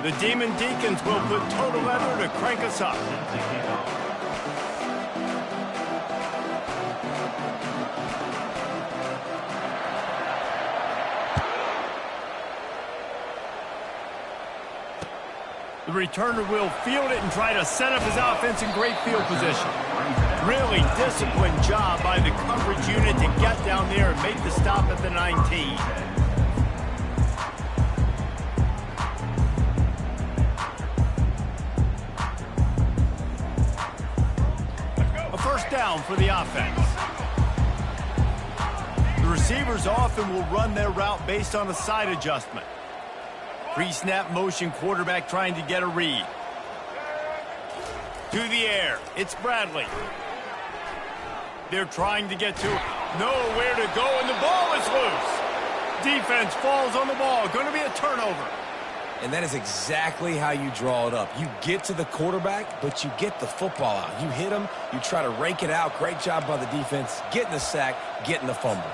The Demon Deacons will put total effort to crank us up. The returner will field it and try to set up his offense in great field position. Really disciplined job by the coverage unit to get down there and make the stop at the 19. A first down for the offense. The receivers often will run their route based on a side adjustment. Pre-snap motion, quarterback trying to get a read. To the air, it's Bradley. They're trying to get to it. Nowhere to go, and the ball is loose. Defense falls on the ball. Going to be a turnover. And that is exactly how you draw it up. You get to the quarterback, but you get the football out. You hit him, you try to rake it out. Great job by the defense. Getting the sack, getting the fumble.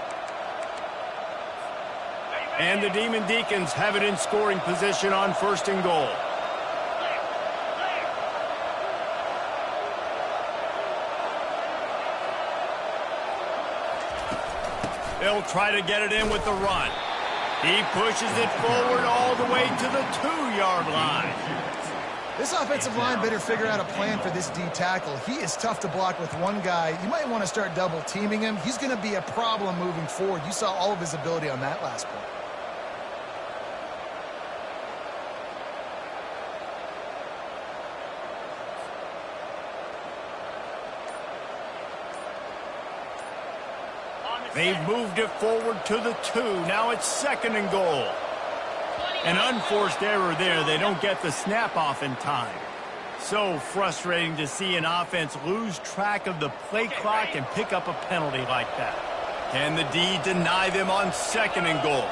And the Demon Deacons have it in scoring position on 1st and goal. They'll try to get it in with the run. He pushes it forward all the way to the 2-yard line. This offensive line better figure out a plan for this D tackle. He is tough to block with one guy. You might want to start double teaming him. He's going to be a problem moving forward. You saw all of his ability on that last play. They've moved it forward to the 2. Now it's 2nd and goal. An unforced error there. They don't get the snap off in time. So frustrating to see an offense lose track of the play clock and pick up a penalty like that. Can the D deny them on 2nd and goal?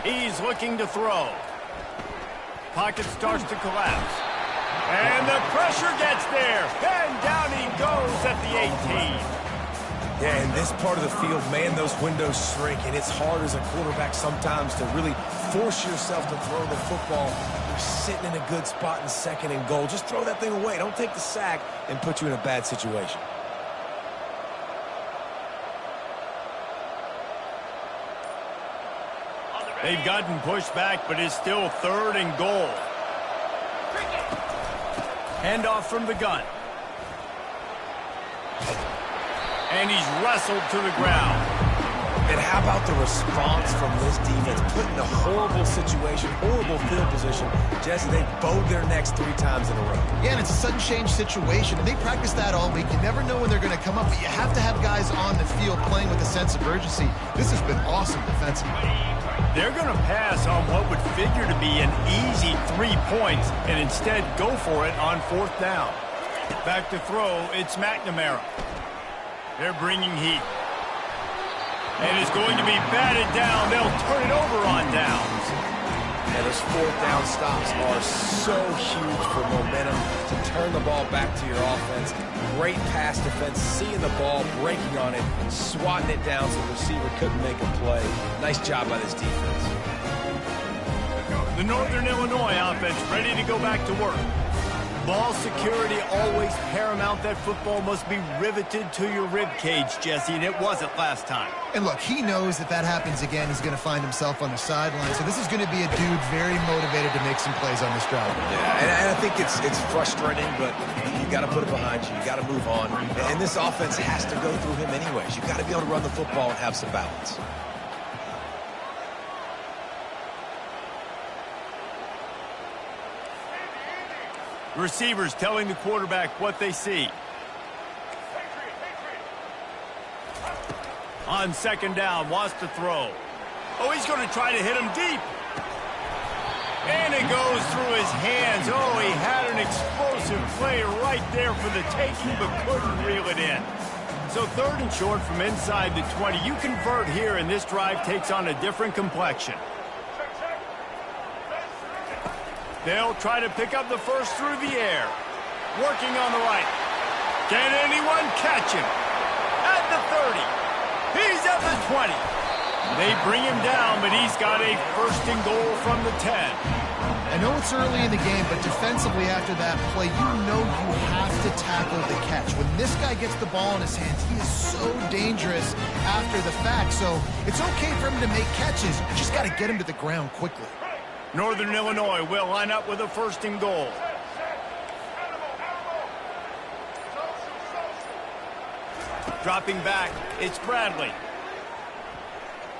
He's looking to throw. Pocket starts to collapse. And the pressure gets there. And down he goes at the 18. Yeah, in this part of the field, man, those windows shrink, and it's hard as a quarterback sometimes to really force yourself to throw the football. You're sitting in a good spot in 2nd and goal. Just throw that thing away. Don't take the sack and put you in a bad situation. They've gotten pushed back, but it's still 3rd and goal. Handoff from the gun. And he's wrestled to the ground. And how about the response from this defense? Put in a horrible situation, horrible field position. Jesse, they bowed their necks 3 times in a row. Yeah, and it's a sudden change situation, and they practice that all week. You never know when they're going to come up, but you have to have guys on the field playing with a sense of urgency. This has been awesome defensively. They're going to pass on what would figure to be an easy 3 points and instead go for it on 4th down. Back to throw, it's McNamara. They're bringing heat. And it's going to be batted down. They'll turn it over on downs. Yeah, those 4th down stops are so huge for momentum to turn the ball back to your offense. Great pass defense, seeing the ball, breaking on it, swatting it down so the receiver couldn't make a play. Nice job by this defense. The Northern Illinois offense ready to go back to work. Ball security always paramount. That football must be riveted to your rib cage, Jesse, and it wasn't last time. And look, he knows that happens again, he's going to find himself on the sideline. So this is going to be a dude very motivated to make some plays on this drive. Yeah, and I think it's frustrating, but you got to put it behind you. You got to move on. And this offense has to go through him anyways. You got to be able to run the football and have some balance. Receivers telling the quarterback what they see. On 2nd down, wants to throw. Oh, he's going to try to hit him deep. And it goes through his hands. Oh, he had an explosive play right there for the taking, but couldn't reel it in. So 3rd and short from inside the 20. You convert here, and this drive takes on a different complexion. They'll try to pick up the first through the air. Working on the right. Can anyone catch him? At the 30. He's at the 20. They bring him down, but he's got a first and goal from the 10. I know it's early in the game, but defensively after that play, you know you have to tackle the catch. When this guy gets the ball in his hands, he is so dangerous after the fact. So it's okay for him to make catches. You just got to get him to the ground quickly. Northern Illinois will line up with a first and goal. Dropping back, it's Bradley.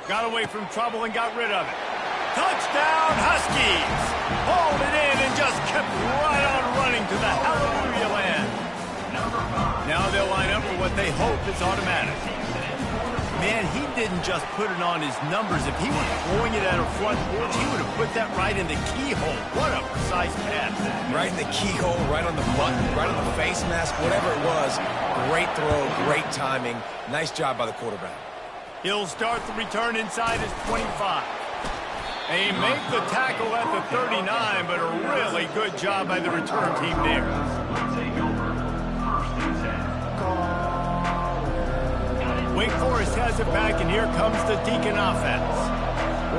Got away from trouble and got rid of it. Touchdown, Huskies! Hauled it in and just kept right on running to the hallelujah land. Now they'll line up for what they hope is automatic. Man, he didn't just put it on his numbers. If he were throwing it at a front porch, he would have put that right in the keyhole. What a precise pass. Right in the keyhole, right on the button, right on the face mask, whatever it was. Great throw, great timing. Nice job by the quarterback. He'll start the return inside his 25. They make the tackle at the 39, but a really good job by the return team there. Wake Forest has it back, and here comes the Deacon offense.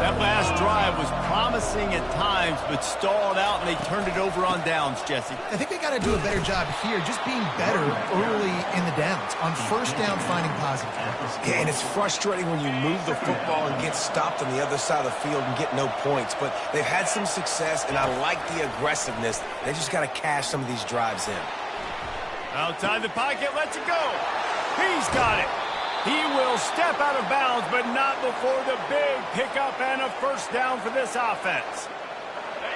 That last drive was promising at times, but stalled out, and they turned it over on downs, Jesse. I think they got to do a better job here, just being better early in the downs. On first down, finding positive plays. Yeah, and it's frustrating when you move the football and get stopped on the other side of the field and get no points. But they've had some success, and I like the aggressiveness. They just got to cash some of these drives in. Outside the pocket, lets it go. He's got it. He will step out of bounds, but not before the big pickup and a first down for this offense.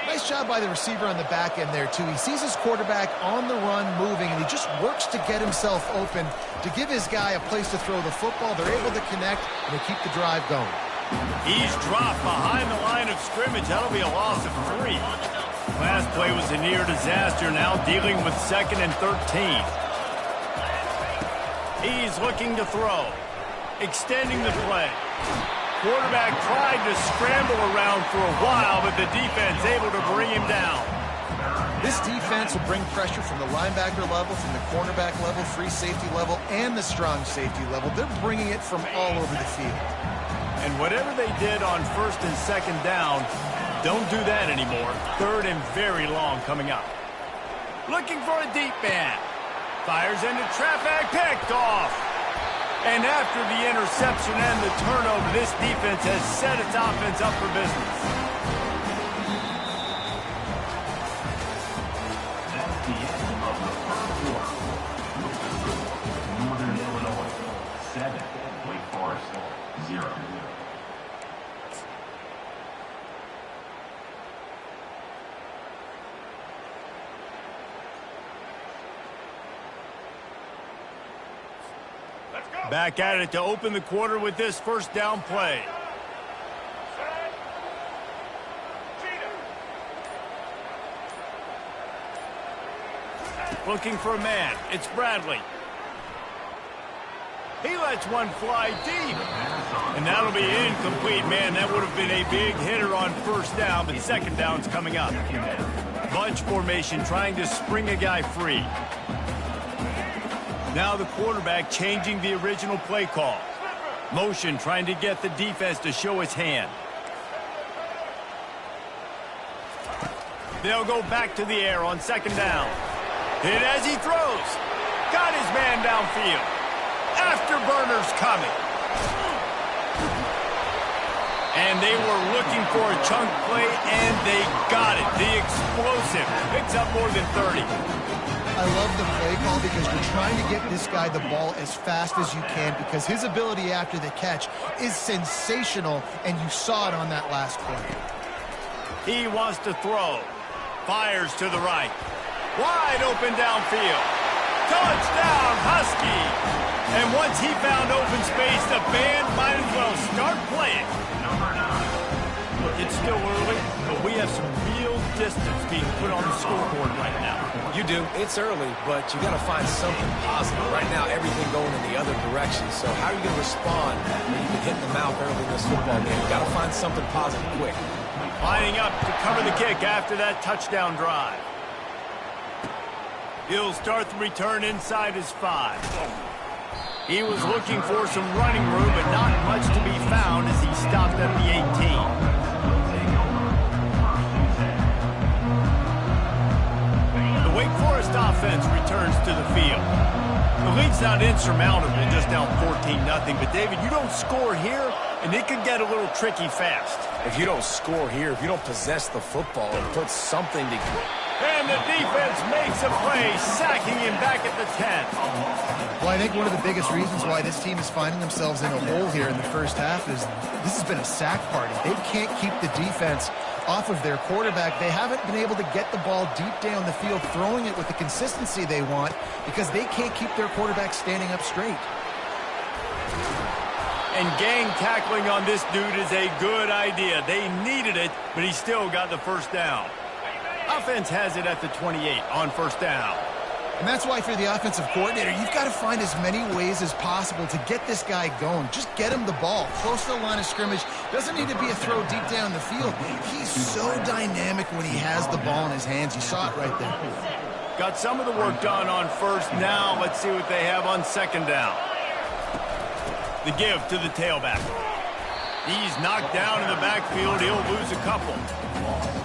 Nice job by the receiver on the back end there, too. He sees his quarterback on the run moving, and he just works to get himself open to give his guy a place to throw the football. They're able to connect, and they keep the drive going. He's dropped behind the line of scrimmage. That'll be a loss of 3. Last play was a near disaster, now dealing with 2nd and 13. He's looking to throw. Extending the play. Quarterback tried to scramble around for a while, but the defense able to bring him down. This defense will bring pressure from the linebacker level, from the cornerback level, free safety level, and the strong safety level. They're bringing it from all over the field. And whatever they did on 1st and 2nd down, don't do that anymore. 3rd and very long coming up. Looking for a deep man. Fires into traffic, picked off. And after the interception and the turnover, this defense has set its offense up for business. That's the end of the first quarter. Northern Illinois 7, Wake Forest 0. Back at it to open the quarter with this first down play. Looking for a man. It's Bradley. He lets one fly deep. And that'll be incomplete, man. That would have been a big hitter on first down, but 2nd down's coming up. Bunch formation trying to spring a guy free. Now the quarterback changing the original play call. Motion trying to get the defense to show its hand. They'll go back to the air on 2nd down. Hit as he throws. Got his man downfield. Afterburners coming. And they were looking for a chunk play, and they got it. The explosive picks up more than 30. I love the play call because you're trying to get this guy the ball as fast as you can because his ability after the catch is sensational, and you saw it on that last play. He wants to throw. Fires to the right. Wide open downfield. Touchdown, Husky! And once he found open space, the band might as well start playing. Look, it's still early, but we have some real distance being put on the scoreboard right now. You do. It's early, but you got to find something positive. Right now, everything going in the other direction. So how are you going to respond when you've been hitting the mouth early in this football game? You got to find something positive quick. Lining up to cover the kick after that touchdown drive. He'll start the return inside his 5. He was looking for some running room, but not much to be found as he stopped at the 18. The Wake Forest offense returns to the field. The lead's not insurmountable, just down 14-0, but David, you don't score here, and it could get a little tricky fast. If you don't score here, if you don't possess the football and put something together. And the defense makes a play, sacking him back at the 10. Well, I think one of the biggest reasons why this team is finding themselves in a hole here in the first half is this has been a sack party. They can't keep the defense off of their quarterback. They haven't been able to get the ball deep down the field, throwing it with the consistency they want because they can't keep their quarterback standing up straight. And gang tackling on this dude is a good idea. They needed it, but he still got the first down. Offense has it at the 28 on first down. And that's why, if you're the offensive coordinator, you've got to find as many ways as possible to get this guy going. Just get him the ball close to the line of scrimmage. Doesn't need to be a throw deep down the field. He's so dynamic when he has the ball in his hands. You saw it right there. Got some of the work done on first. Now let's see what they have on second down. The give to the tailback. He's knocked down in the backfield. He'll lose a couple.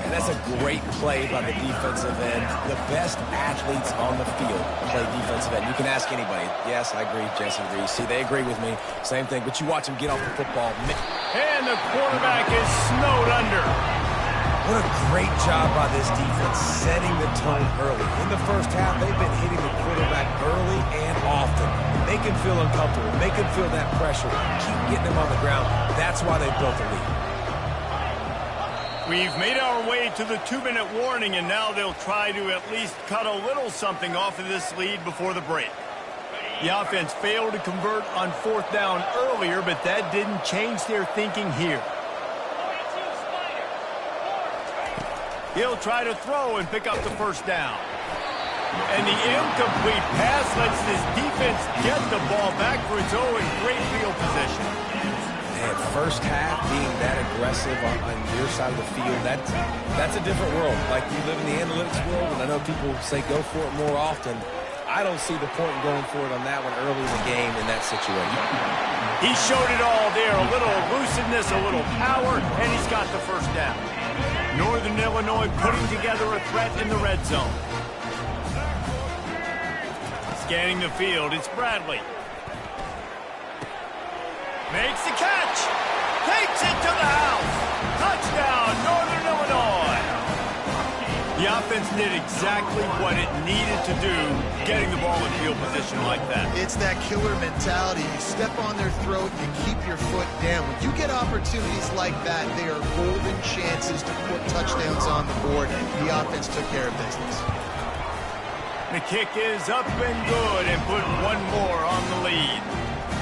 And that's a great play by the defensive end. The best athletes on the field play defensive end. You can ask anybody. Yes, I agree. Jesse agrees. See, they agree with me. Same thing. But you watch him get off the football. And the quarterback is snowed under. What a great job by this defense setting the tone early. In the first half, they've been hitting the quarterback early and often. Make him feel uncomfortable. Make him feel that pressure. Keep getting him on the ground. That's why they built the lead. We've made our way to the 2-minute warning, and now they'll try to at least cut a little something off of this lead before the break. The offense failed to convert on fourth down earlier, but that didn't change their thinking here. He'll try to throw and pick up the first down. And the incomplete pass lets this defense get the ball back for its own great field position. Man, first half being that aggressive on your side of the field, that's a different world. Like, you live in the analytics world, and I know people say go for it more often. I don't see the point in going for it on that one early in the game in that situation. He showed it all there, a little elusiveness, a little power, and he's got the first down. Northern Illinois putting together a threat in the red zone. Scanning the field, it's Bradley. Makes the catch. Takes it to the house. Touchdown, Northern Illinois. The offense did exactly what it needed to do, getting the ball in field position like that. It's that killer mentality. You step on their throat, you keep your foot down. When you get opportunities like that, they are golden chances to put touchdowns on the board. The offense took care of business. The kick is up and good and put one more on the lead.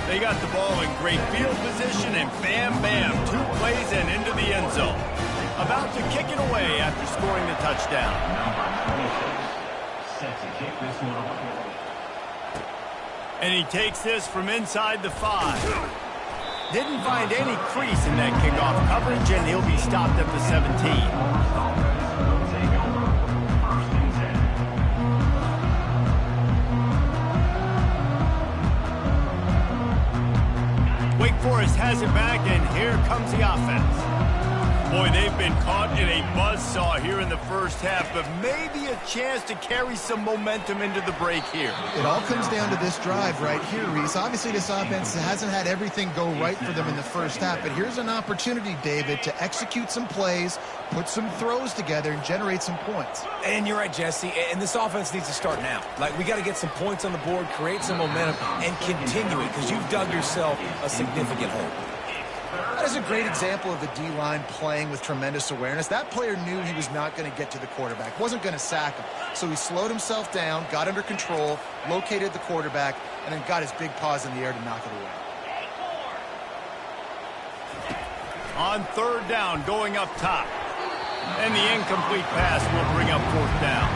They got the ball in great field position, and bam, bam, 2 plays and into the end zone. About to kick it away after scoring the touchdown. Set to kick this one off. And he takes this from inside the 5. Didn't find any crease in that kickoff coverage, and he'll be stopped at the 17. Wake Forest has it back, and here comes the offense. Boy, they've been caught in a buzzsaw here in the first half, but maybe a chance to carry some momentum into the break here. It all comes down to this drive right here, Reese. Obviously, this offense hasn't had everything go right for them in the first half, but here's an opportunity, David, to execute some plays, put some throws together, and generate some points. And you're right, Jesse, and this offense needs to start now. Like, we got to get some points on the board, create some momentum, and continue it, because you've dug yourself a significant hole. That is a great example of the D-line playing with tremendous awareness. That player knew he was not going to get to the quarterback, wasn't going to sack him. So he slowed himself down, got under control, located the quarterback, and then got his big paws in the air to knock it away. On third down, going up top. And the incomplete pass will bring up fourth down.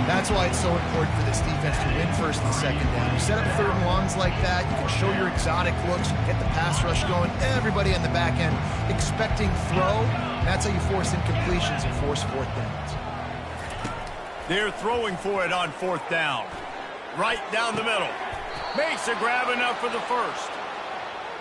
That's why it's so important for this defense to win first and second down. You set up third and longs like that, you can show your exotic looks, you can get the pass rush going, everybody on the back end expecting throw. That's how you force incompletions and force fourth downs. They're throwing for it on fourth down. Right down the middle. Makes a grab enough for the first.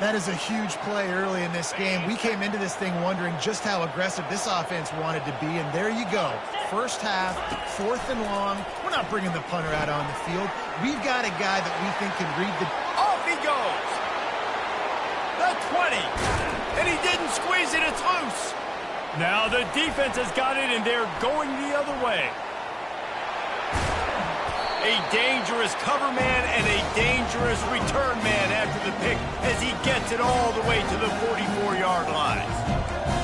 That is a huge play early in this game. We came into this thing wondering just how aggressive this offense wanted to be, and there you go. First half, fourth and long. We're not bringing the punter out on the field. We've got a guy that we think can read the... Off he goes! The 20! And he didn't squeeze it, it's loose! Now the defense has got it, and they're going the other way. A dangerous cover man and a dangerous return man after the pick as he gets it all the way to the 44-yard line.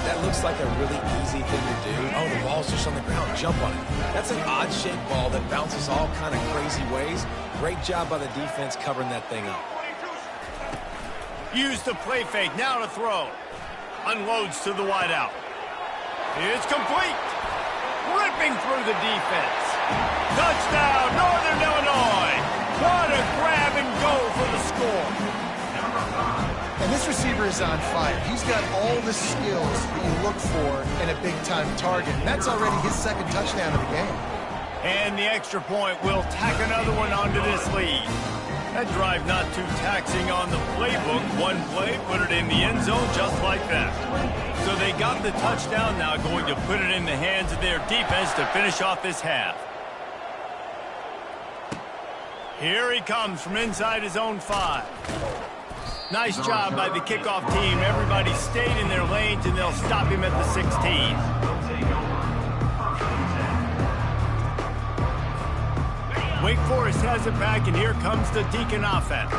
That looks like a really easy thing to do. Oh, the ball's just on the ground. Jump on it. That's an odd-shaped ball that bounces all kind of crazy ways. Great job by the defense covering that thing up. Use the play fake. Now to throw. Unloads to the wideout. It's complete. Ripping through the defense. Touchdown, Northern Illinois. What a grab and go for the score. And this receiver is on fire. He's got all the skills that you look for in a big-time target. And that's already his second touchdown of the game. And the extra point will tack another one onto this lead. That drive not too taxing on the playbook. One play, put it in the end zone just like that. So they got the touchdown, now going to put it in the hands of their defense to finish off this half. Here he comes from inside his own 5. Nice job by the kickoff team. Everybody stayed in their lanes, and they'll stop him at the 16. Wake Forest has it back, and here comes the Deacon offense.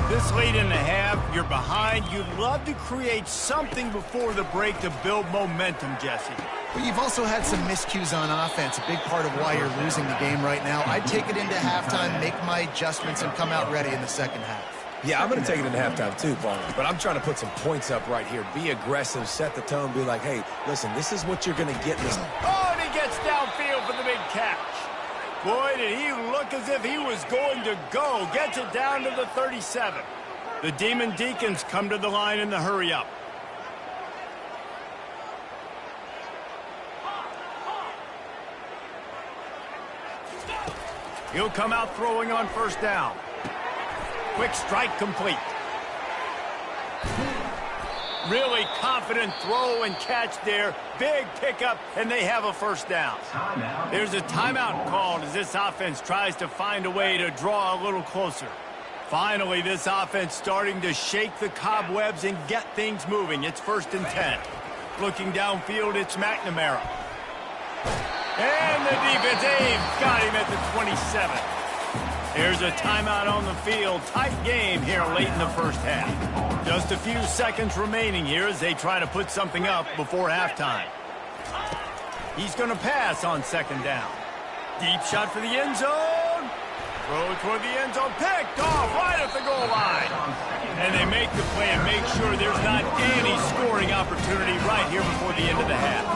This late in the half, you're behind. You'd love to create something before the break to build momentum, Jesse. But you've also had some miscues on offense, a big part of why you're losing the game right now. I'd take it into halftime, make my adjustments, and come out ready in the second half. Yeah, I'm going to take it into halftime too, Barney. But I'm trying to put some points up right here. Be aggressive, set the tone, be like, hey, listen, this is what you're going to get in this. Oh, and he gets downfield for the big catch. Boy, did he look as if he was going to go. Gets it down to the 37. The Demon Deacons come to the line in the hurry-up. He'll come out throwing on first down. Quick strike complete. Really confident throw and catch there. Big pickup, and they have a first down. There's a timeout called as this offense tries to find a way to draw a little closer. Finally, this offense starting to shake the cobwebs and get things moving. It's 1st and 10. Looking downfield, it's McNamara. And the defense got him at the 27. There's a timeout on the field. Tight game here late in the first half. Just a few seconds remaining here as they try to put something up before halftime. He's going to pass on second down. Deep shot for the end zone. Throw toward the end zone. Picked off right at the goal line. And they make the play and make sure there's not any scoring opportunity right here before the end of the half.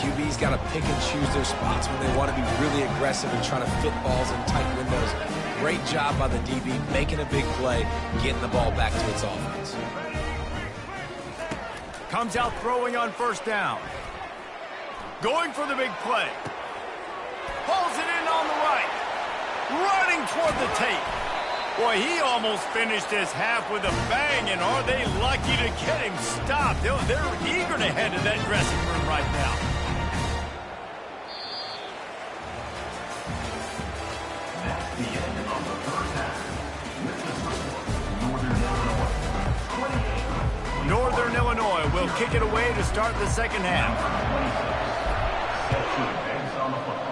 QB's got to pick and choose their spots when they want to be really aggressive and trying to fit balls in tight windows. Great job by the DB making a big play, getting the ball back to its offense. Comes out throwing on first down. Going for the big play. Pulls it in on the right. Running toward the tape. Boy, he almost finished this half with a bang, and are they lucky to get him stopped? They're eager to head to that dressing room right now. That's the end of the first half. With the score, Northern Illinois will kick it away to start the second half. set to advance on the football.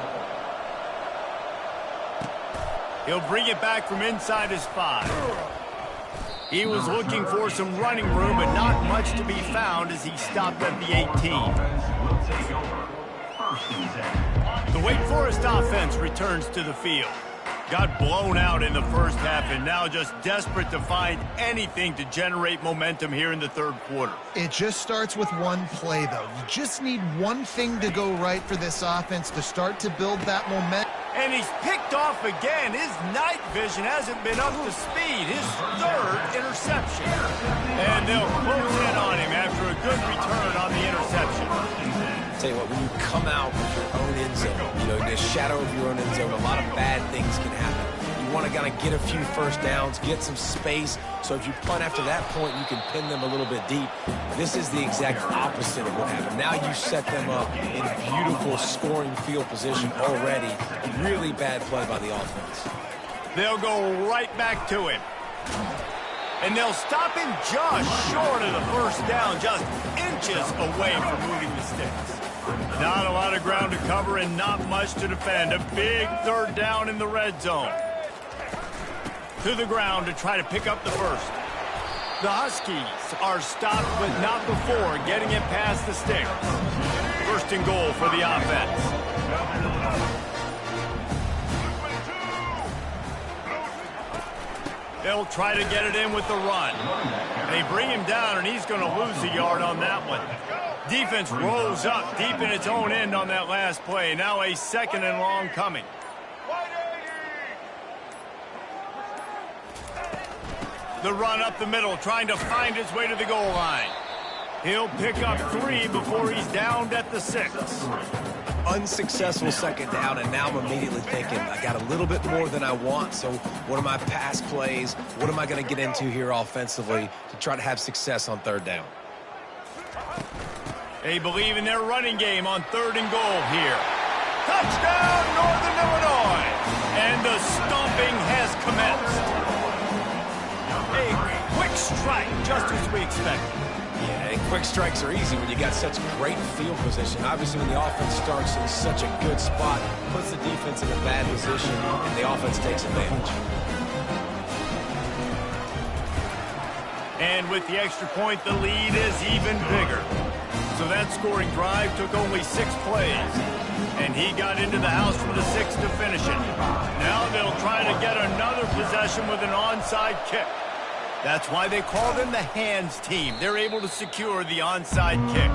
He'll bring it back from inside his 5. He was looking for some running room, but not much to be found as he stopped at the 18. Will take over. 1st and 10. The Wake Forest offense returns to the field. Got blown out in the first half and now just desperate to find anything to generate momentum here in the third quarter. It just starts with one play, though. You just need one thing to go right for this offense to start to build that momentum. And he's picked off again. His night vision hasn't been up to speed. His third interception. And they'll close in on him after a good return on the interception. Tell you what, when you come out with your own end zone, you know, in the shadow of your own end zone, a lot of bad things can happen. You want to kind of get a few first downs, get some space, so if you punt after that point, you can pin them a little bit deep. This is the exact opposite of what happened. Now you set them up in beautiful scoring field position already. Really bad play by the offense. They'll go right back to him. And they'll stop him just short of the first down, just inches away from moving the sticks. Not a lot of ground to cover and not much to defend. A big third down in the red zone. To the ground to try to pick up the first. The Huskies are stopped, but not before getting it past the sticks. First and goal for the offense. They'll try to get it in with the run. They bring him down, and he's going to lose a yard on that one. Defense rolls up deep in its own end on that last play. Now a second and long coming. The run up the middle, trying to find his way to the goal line. He'll pick up 3 before he's downed at the 6. Unsuccessful second down, and now I'm immediately thinking, I got a little bit more than I want, so what are my pass plays? What am I going to get into here offensively to try to have success on third down? They believe in their running game on third and goal here. Touchdown, Northern Illinois! And the stomping has commenced. A quick strike, just as we expected. Yeah, and quick strikes are easy when you got such great field position. Obviously, when the offense starts in such a good spot, puts the defense in a bad position, and the offense takes advantage. And with the extra point, the lead is even bigger. So that scoring drive took only 6 plays. And he got into the house for the 6 to finish it. Now they'll try to get another possession with an onside kick. That's why they call them the hands team. They're able to secure the onside kick.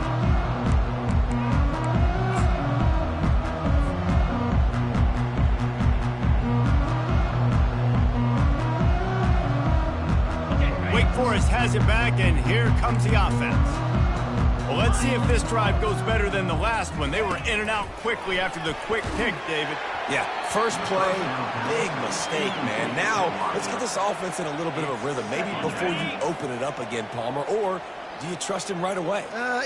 Wake Forest has it back, and here comes the offense. Well, let's see if this drive goes better than the last one. They were in and out quickly after the quick pick, David. Yeah, first play, big mistake, man. Now, let's get this offense in a little bit of a rhythm. Maybe before you open it up again, Palmer, or do you trust him right away?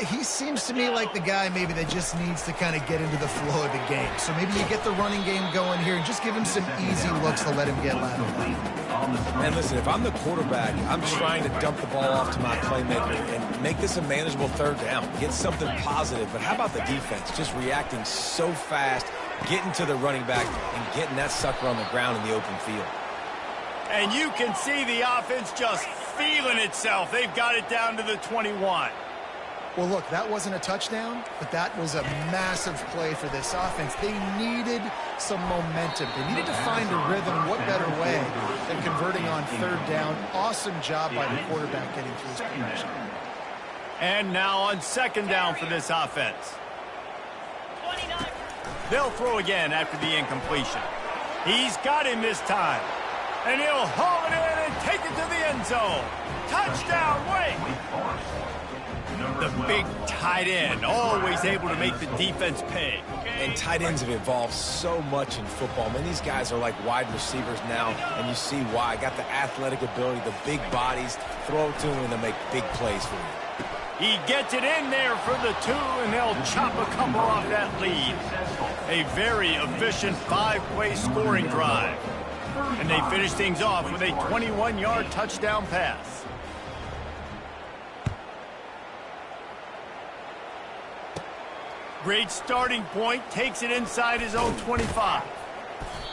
He seems to me like the guy maybe that just needs to kind of get into the flow of the game. So maybe you get the running game going here and just give him some easy looks to let him get lateral. And listen, if I'm the quarterback, I'm trying to dump the ball off to my playmaker and make this a manageable third down. Get something positive. But how about the defense? Just reacting so fast, getting to the running back and getting that sucker on the ground in the open field. And you can see the offense just feeling itself. They've got it down to the 21. Well, look, that wasn't a touchdown, but that was a massive play for this offense. They needed some momentum. They needed to find a rhythm. What better way than converting on third down? Awesome job by the quarterback getting through his progression. And now on second down for this offense. They'll throw again after the incompletion. He's got him this time. And he'll haul it in and take it to the end zone. Touchdown, Wake! The big tight end, always able to make the defense pay. And tight ends have evolved so much in football. Man, these guys are like wide receivers now, and you see why. Got the athletic ability, the big bodies, throw it to them, and they make big plays for you. He gets it in there for the 2, and they'll chop a couple off that lead. A very efficient 5-play scoring drive. And they finish things off with a 21-yard touchdown pass. Great starting point, takes it inside his own 25.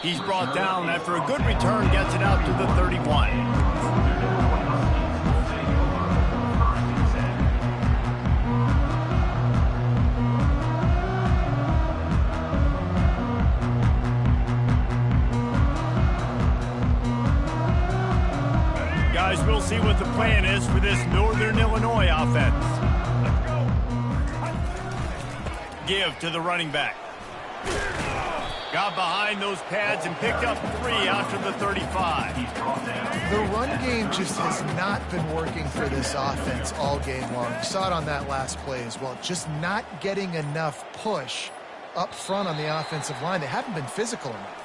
He's brought down after a good return, gets it out to the 31. Guys, we'll see what the plan is for this Northern Illinois offense. Give to the running back. Got behind those pads and picked up 3 after the 35. The run game just has not been working for this offense all game long. You saw it on that last play as well. Just not getting enough push up front on the offensive line. They haven't been physical enough.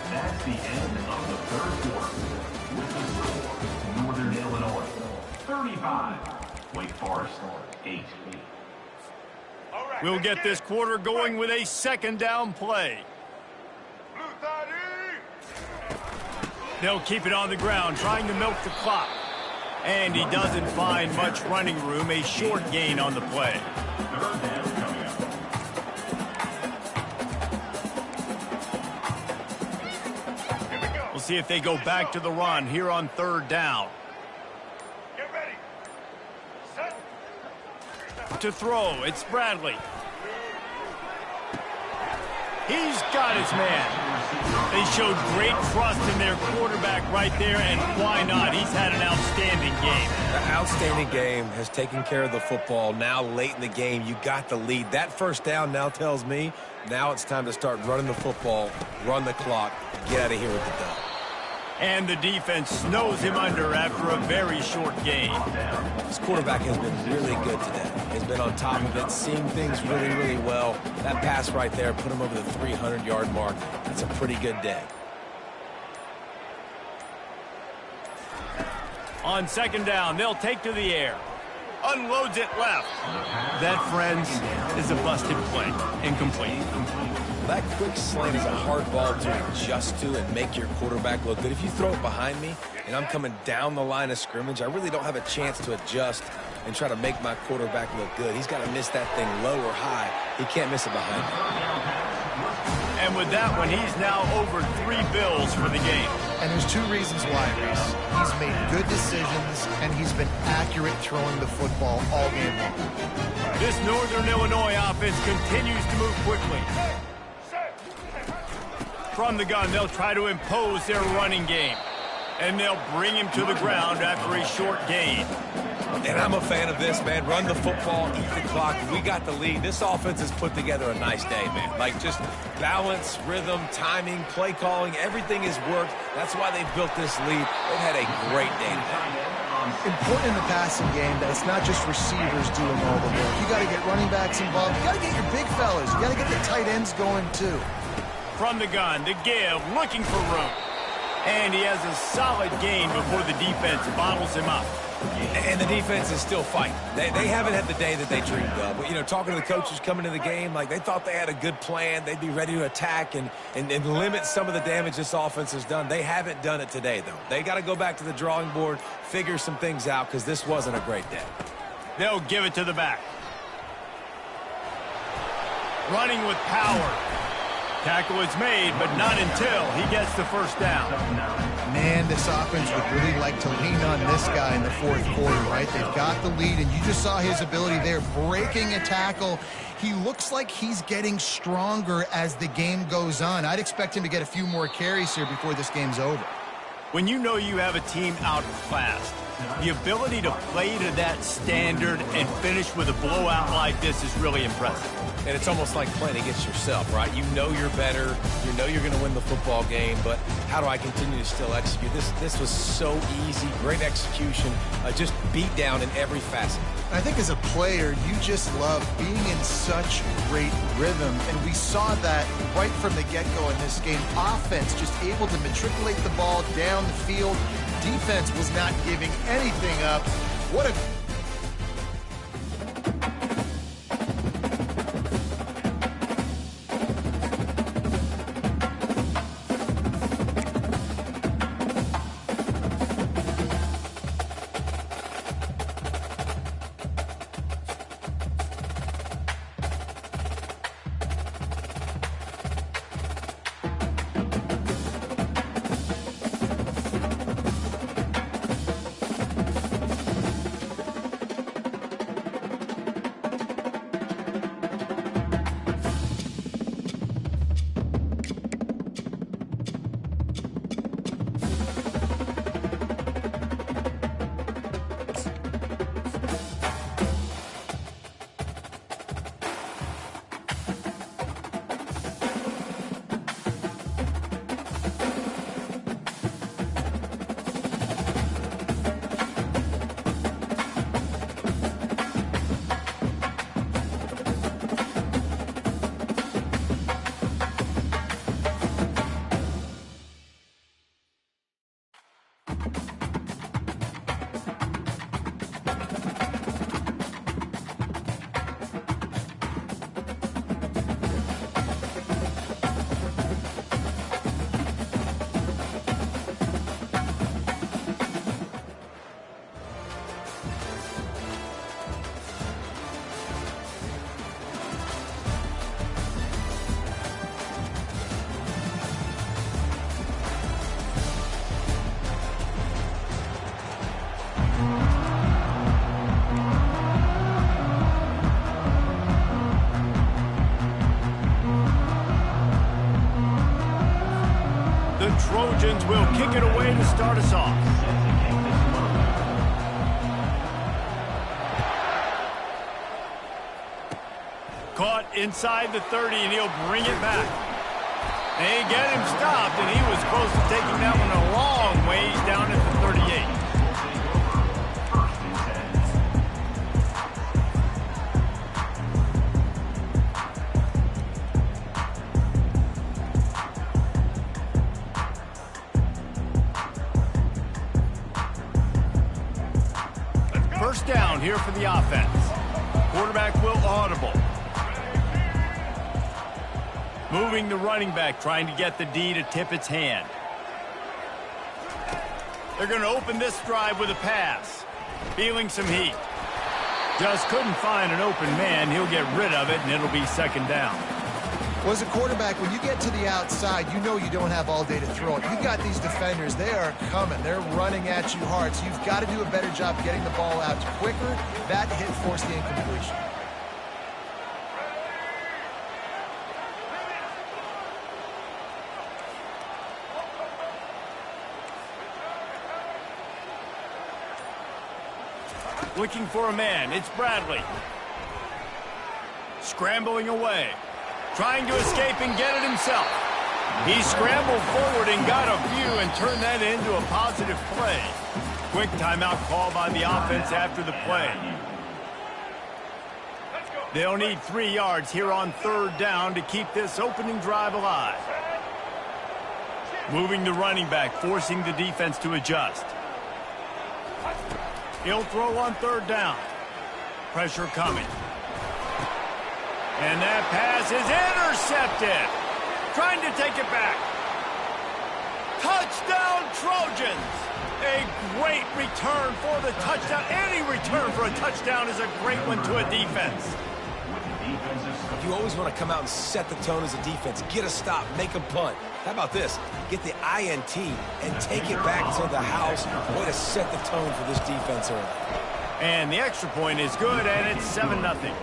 That's the end of the third quarter. With the score, Northern Illinois 35, Wake Forest 8. We'll get this quarter going with a second down play. They'll keep it on the ground, trying to milk the clock. And he doesn't find much running room, a short gain on the play. Third down coming up. We'll see if they go back to the run here on third down. Get ready. Set. To throw, it's Bradley. He's got his man. They showed great trust in their quarterback right there, and why not? He's had an outstanding game. The outstanding game has taken care of the football. Now late in the game, you got the lead. That first down now tells me now it's time to start running the football, run the clock, get out of here with the dub. And the defense snows him under after a very short game. This quarterback has been really good today. He's been on top of it, seeing things really, really well. That pass right there put him over the 300-yard mark. That's a pretty good day. On second down, they'll take to the air. Unloads it left. That, friends, is a busted play. Incomplete. That quick slant is a hard ball to adjust to and make your quarterback look good. If you throw it behind me and I'm coming down the line of scrimmage, I really don't have a chance to adjust and try to make my quarterback look good. He's got to miss that thing low or high. He can't miss it behind me. And with that one, he's now over 3 bills for the game. And there's 2 reasons why, Reese. He's made good decisions, and he's been accurate throwing the football all game long. This Northern Illinois offense continues to move quickly. From the gun, they'll try to impose their running game. And they'll bring him to the ground after a short gain. And I'm a fan of this, man. Run the football, eat the clock. We got the lead. This offense has put together a nice day, man. Like, just balance, rhythm, timing, play calling, everything has worked. That's why they've built this lead. They've had a great day today. Important in the passing game that it's not just receivers doing all the work. You got to get running backs involved. You got to get your big fellas. You got to get the tight ends going, too. From the gun, the give, looking for room. And he has a solid gain before the defense bottles him up. And the defense is still fighting. They haven't had the day that they dreamed of. But, you know, talking to the coaches coming to the game, like, they thought they had a good plan. They'd be ready to attack and limit some of the damage this offense has done. They haven't done it today, though. They got to go back to the drawing board, figure some things out, because this wasn't a great day. They'll give it to the back. Running with power. Tackle is made, but not until he gets the first down. Man, this offense would really like to lean on this guy in the fourth quarter, right? They've got the lead, and you just saw his ability there, breaking a tackle. He looks like he's getting stronger as the game goes on. I'd expect him to get a few more carries here before this game's over. When you know you have a team outclassed, the ability to play to that standard and finish with a blowout like this is really impressive. And it's almost like playing against yourself, right? You know you're better. You know you're going to win the football game, but how do I continue to still execute? This was so easy, great execution, just beat down in every facet. I think as a player, you just love being in such great rhythm, and we saw that right from the get-go in this game. Offense just able to matriculate the ball down the field. Defense was not giving anything up. What a... Trojans will kick it away to start us off. Caught inside the 30, and he'll bring it back. They get him stopped, and he was close to taking that one a long ways down at the 38. First down here for the offense. Quarterback will audible. Moving the running back, trying to get the D to tip its hand. They're going to open this drive with a pass. Feeling some heat. Just couldn't find an open man. He'll get rid of it, and it'll be second down. Well, as a quarterback, when you get to the outside, you know you don't have all day to throw it. You've got these defenders. They are coming. They're running at you hard, so you've got to do a better job getting the ball out quicker. That hit forced the incompletion. Looking for a man. It's Bradley. Scrambling away. Trying to escape and get it himself. He scrambled forward and got a few and turned that into a positive play. Quick timeout call by the offense after the play. They'll need 3 yards here on third down to keep this opening drive alive. Moving the running back, forcing the defense to adjust. He'll throw on third down. Pressure coming. And that pass is intercepted. Trying to take it back. Touchdown, Trojans. A great return for the touchdown. Any return for a touchdown is a great one to a defense. You always want to come out and set the tone as a defense. Get a stop, make a punt. How about this? Get the INT and take it back to the house. Way to set the tone for this defense early. And the extra point is good, and it's 7-0.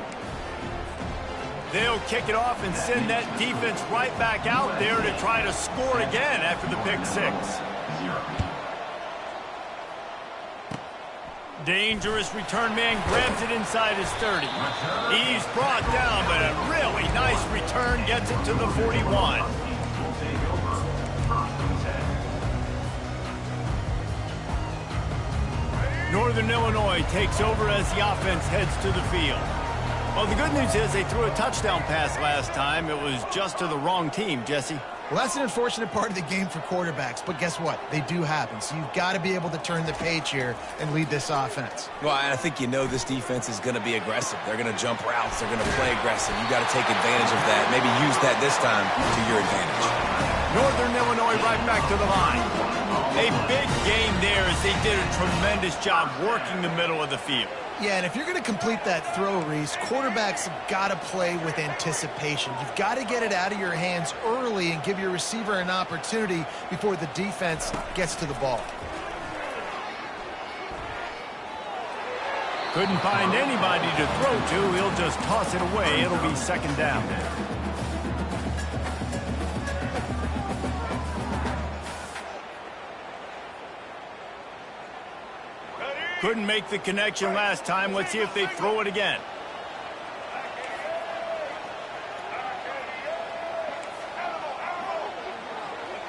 They'll kick it off and send that defense right back out there to try to score again after the pick six. Dangerous return man grabs it inside his 30. He's brought down, but a really nice return gets it to the 41. Northern Illinois takes over as the offense heads to the field. Well, the good news is they threw a touchdown pass last time. It was just to the wrong team, Jesse. Well, that's an unfortunate part of the game for quarterbacks, but guess what? They do happen. So you've got to be able to turn the page here and lead this offense. Well, I think you know this defense is going to be aggressive. They're going to jump routes. They're going to play aggressive. You got to take advantage of that. Maybe use that this time to your advantage. Northern Illinois right back to the line. A big game there as they did a tremendous job working the middle of the field. Yeah, and if you're going to complete that throw, Reese, quarterbacks have got to play with anticipation. You've got to get it out of your hands early and give your receiver an opportunity before the defense gets to the ball. Couldn't find anybody to throw to. He'll just toss it away. It'll be second down. Couldn't make the connection last time. Let's see if they throw it again.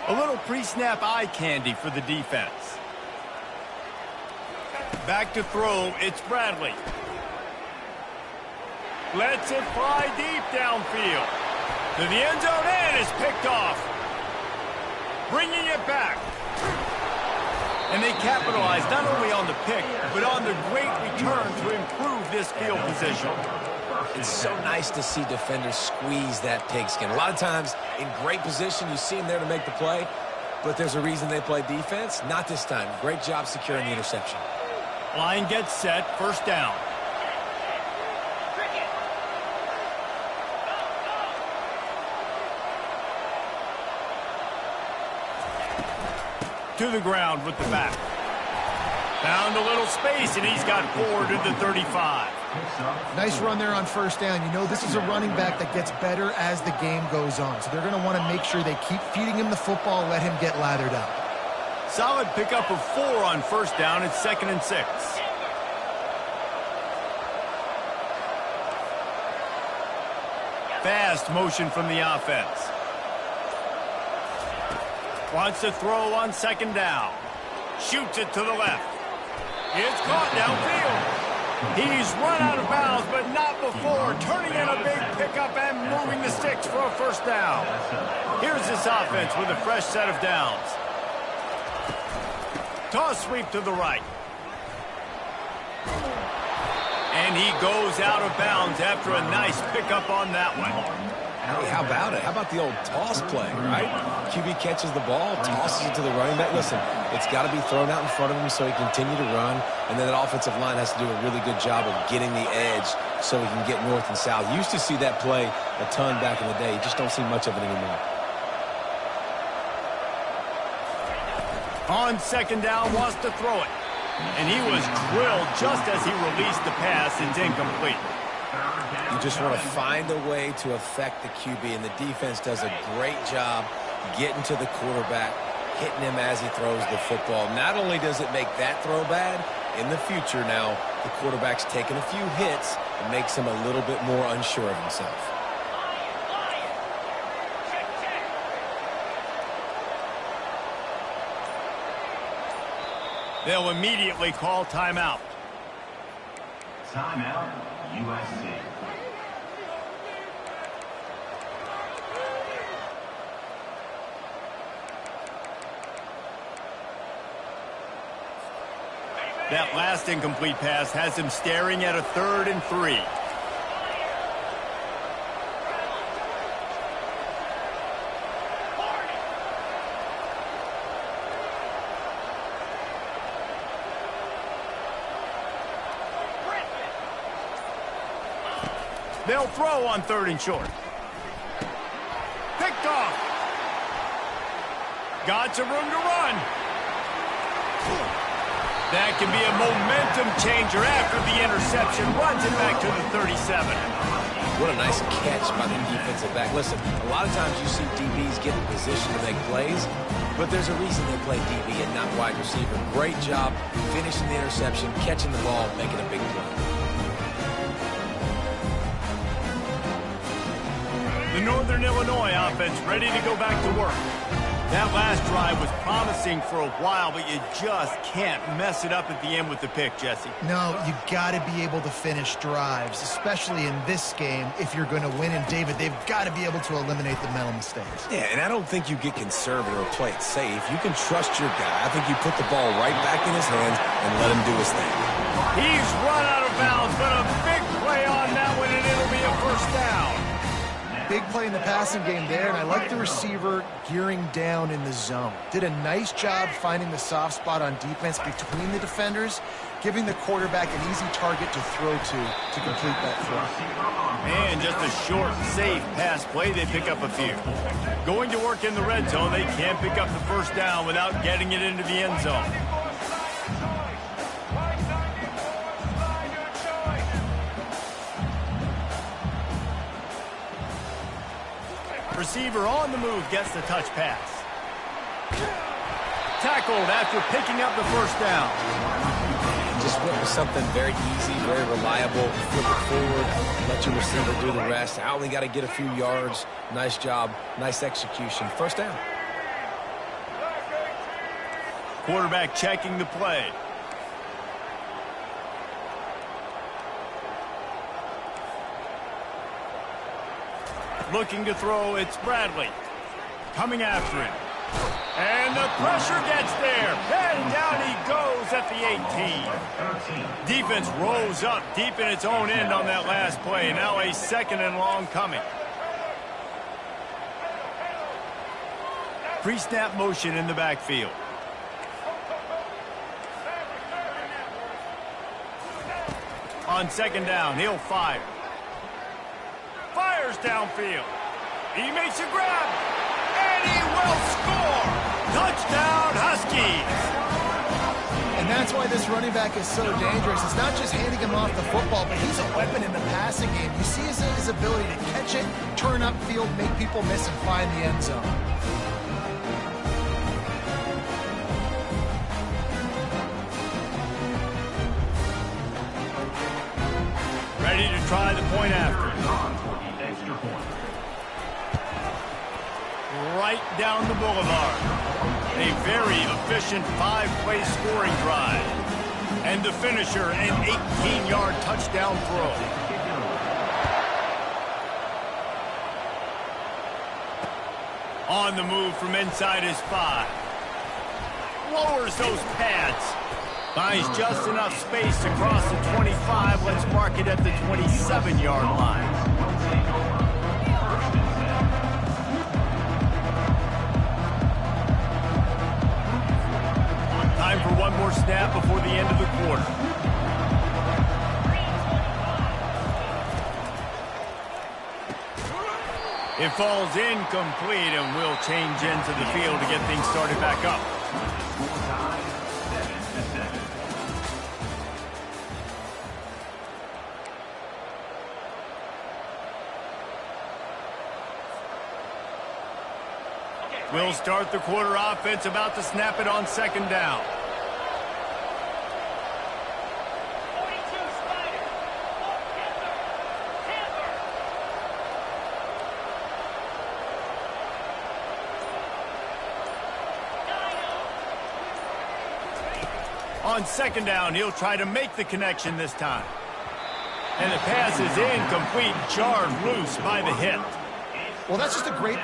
A little pre-snap eye candy for the defense. Back to throw. It's Bradley. Lets it fly deep downfield. To the end zone and is picked off. Bringing it back. And they capitalized not only on the pick, but on the great return to improve this field position. It's so nice to see defenders squeeze that pigskin. A lot of times, in great position, you see them there to make the play, but there's a reason they play defense. Not this time. Great job securing the interception. Line gets set, first down. To the ground with the back. Found a little space, and he's got forward to the 35. Nice run there on first down. You know, this is a running back that gets better as the game goes on. So they're going to want to make sure they keep feeding him the football, let him get lathered up. Solid pickup of 4 on first down. It's 2nd and 6. Fast motion from the offense. Wants to throw on 2nd down. Shoots it to the left. It's caught downfield. He's run out of bounds, but not before turning in a big pickup and moving the sticks for a first down. Here's this offense with a fresh set of downs. Toss sweep to the right. And he goes out of bounds after a nice pickup on that one. Hey, how about it? How about the old toss play, right? QB catches the ball, tosses it to the running back. Listen, it's got to be thrown out in front of him so he can continue to run, and then that offensive line has to do a really good job of getting the edge so he can get north and south. You used to see that play a ton back in the day. You just don't see much of it anymore. On 2nd down, wants to throw it. And he was drilled just as he released the pass. It's incomplete. You just want to find a way to affect the QB, and the defense does a great job getting to the quarterback, hitting him as he throws the football. Not only does it make that throw bad, in the future now, the quarterback's taking a few hits and makes him a little bit more unsure of himself. They'll immediately call timeout. Timeout, USC. That last incomplete pass has him staring at a 3rd and 3. They'll throw on 3rd and short. Picked off. Got some room to run. That can be a momentum changer after the interception. Runs it back to the 37. What a nice catch by the defensive back. Listen, a lot of times you see DBs get in position to make plays, but there's a reason they play DB and not wide receiver. Great job finishing the interception, catching the ball, making a big play. The Northern Illinois offense ready to go back to work. That last drive was promising for a while, but you just can't mess it up at the end with the pick, Jesse. No, you got to be able to finish drives, especially in this game if you're going to win. And, David, they've got to be able to eliminate the mental mistakes. Yeah, and I don't think you get conservative or play it safe. You can trust your guy. I think you put the ball right back in his hands and let him do his thing. He's run out of bounds, but a big play on that one, and it'll be a first down. Big play in the passing game there, and I like the receiver gearing down in the zone. Did a nice job finding the soft spot on defense between the defenders, giving the quarterback an easy target to throw to complete that throw. And just a short, safe pass play, they pick up a few. Going to work in the red zone, they can't pick up the first down without getting it into the end zone. Receiver on the move gets the touch pass. Tackled after picking up the first down. Just went with something very easy, very reliable. Flip it forward, let your receiver do the rest. I only got to get a few yards. Nice job, nice execution. First down. Quarterback checking the play. Looking to throw, it's Bradley. Coming after him. And the pressure gets there. And down he goes at the 18. Defense rolls up deep in its own end on that last play. Now a 2nd and long coming. Pre-snap motion in the backfield. On 2nd down, he'll fire. Fires downfield. He makes a grab. And he will score. Touchdown, Huskies. And that's why this running back is so dangerous. It's not just handing him off the football, but he's a weapon in the passing game. You see his ability to catch it, turn upfield, make people miss, and find the end zone. Ready to try the point after. Right down the boulevard. A very efficient 5-play scoring drive. And the finisher, an 18-yard touchdown throw. On the move from inside his 5. Lowers those pads. Finds just enough space to cross the 25. Let's mark it at the 27-yard line. Time for one more snap before the end of the quarter. It falls incomplete, and we'll change into the field to get things started back up. We'll start the quarter offense, about to snap it on second down. On second down, he'll try to make the connection this time. And the pass is incomplete, jarred loose by the hit. Well, that's just a great...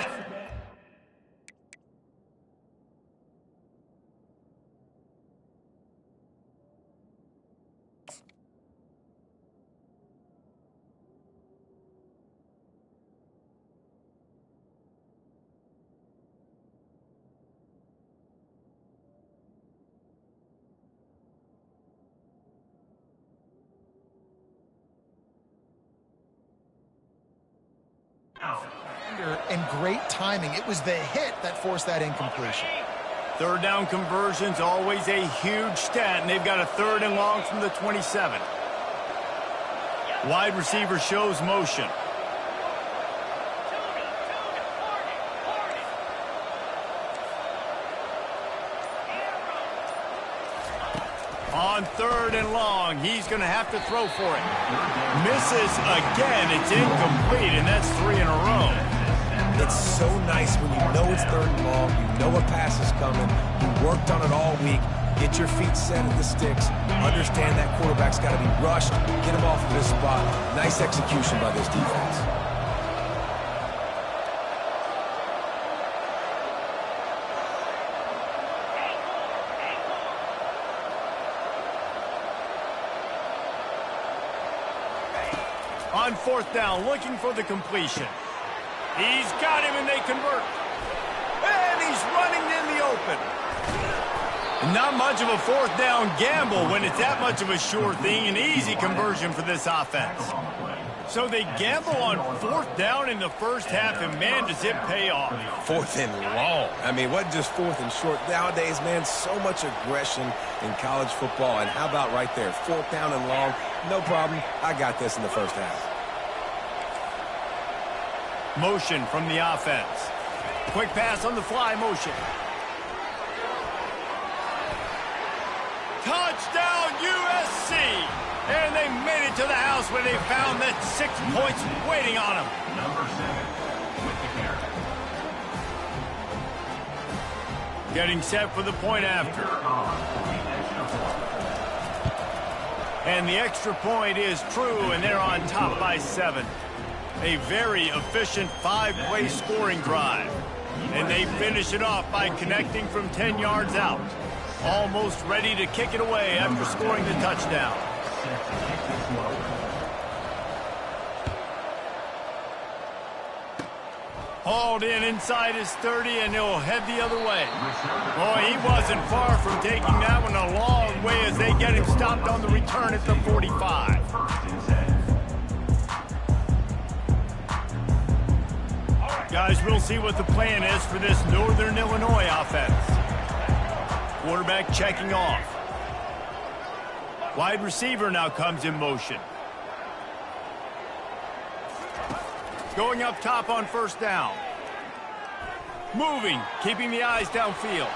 and great timing. It was the hit that forced that incompletion. Third down conversion's always a huge stat, and they've got a 3rd and long from the 27. Wide receiver shows motion. On 3rd and long, he's going to have to throw for it. Misses again. It's incomplete, and that's 3 in a row. It's so nice when you know it's 3rd and long, you know a pass is coming, you worked on it all week, get your feet set at the sticks, understand that quarterback's got to be rushed, get him off of his spot. Nice execution by this defense. On 4th down, looking for the completion. He's got him, and they convert. And he's running in the open. Not much of a 4th down gamble when it's that much of a sure thing. An easy conversion for this offense. So they gamble on 4th down in the first half, and man, does it pay off. 4th and long. I mean, what just 4th and short? Nowadays, man, so much aggression in college football. And how about right there, 4th down and long? No problem. I got this in the first half. Motion from the offense. Quick pass on the fly motion. Touchdown USC! And they made it to the house where they found that 6 points waiting on them. Number 7 with the carry. Getting set for the point after. And the extra point is true, and they're on top by 7. A very efficient 5-play scoring drive. And they finish it off by connecting from 10 yards out. Almost ready to kick it away after scoring the touchdown. Hauled in inside his 30, and he'll head the other way. Boy, he wasn't far from taking that one a long way as they get him stopped on the return at the 45. Guys, we'll see what the plan is for this Northern Illinois offense. Quarterback checking off. Wide receiver now comes in motion. Going up top on first down. Moving, keeping the eyes downfield.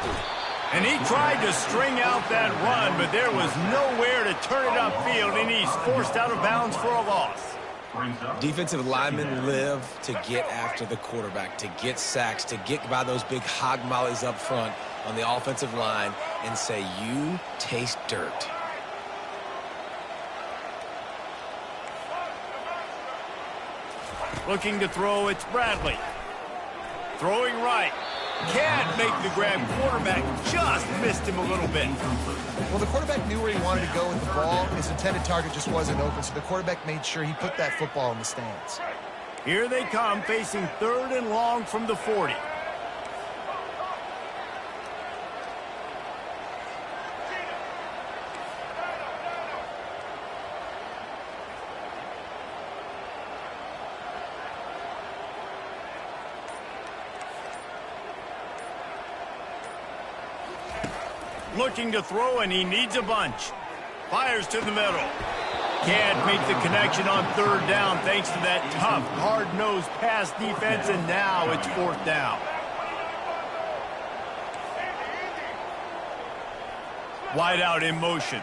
And he tried to string out that run, but there was nowhere to turn it upfield, and he's forced out of bounds for a loss. Defensive linemen live to get after the quarterback, to get sacks, to get by those big hog mollies up front on the offensive line and say, you taste dirt. Looking to throw, it's Bradley. Throwing right. Can't make the grab. Quarterback just missed him a little bit. Well, the quarterback knew where he wanted to go with the ball. His intended target just wasn't open, so the quarterback made sure he put that football in the stands. Here they come, facing 3rd and long from the 40. Looking to throw, and he needs a bunch. Fires to the middle. Can't make the connection on 3rd down thanks to that tough, hard-nosed pass defense, and now it's 4th down. Wide out in motion.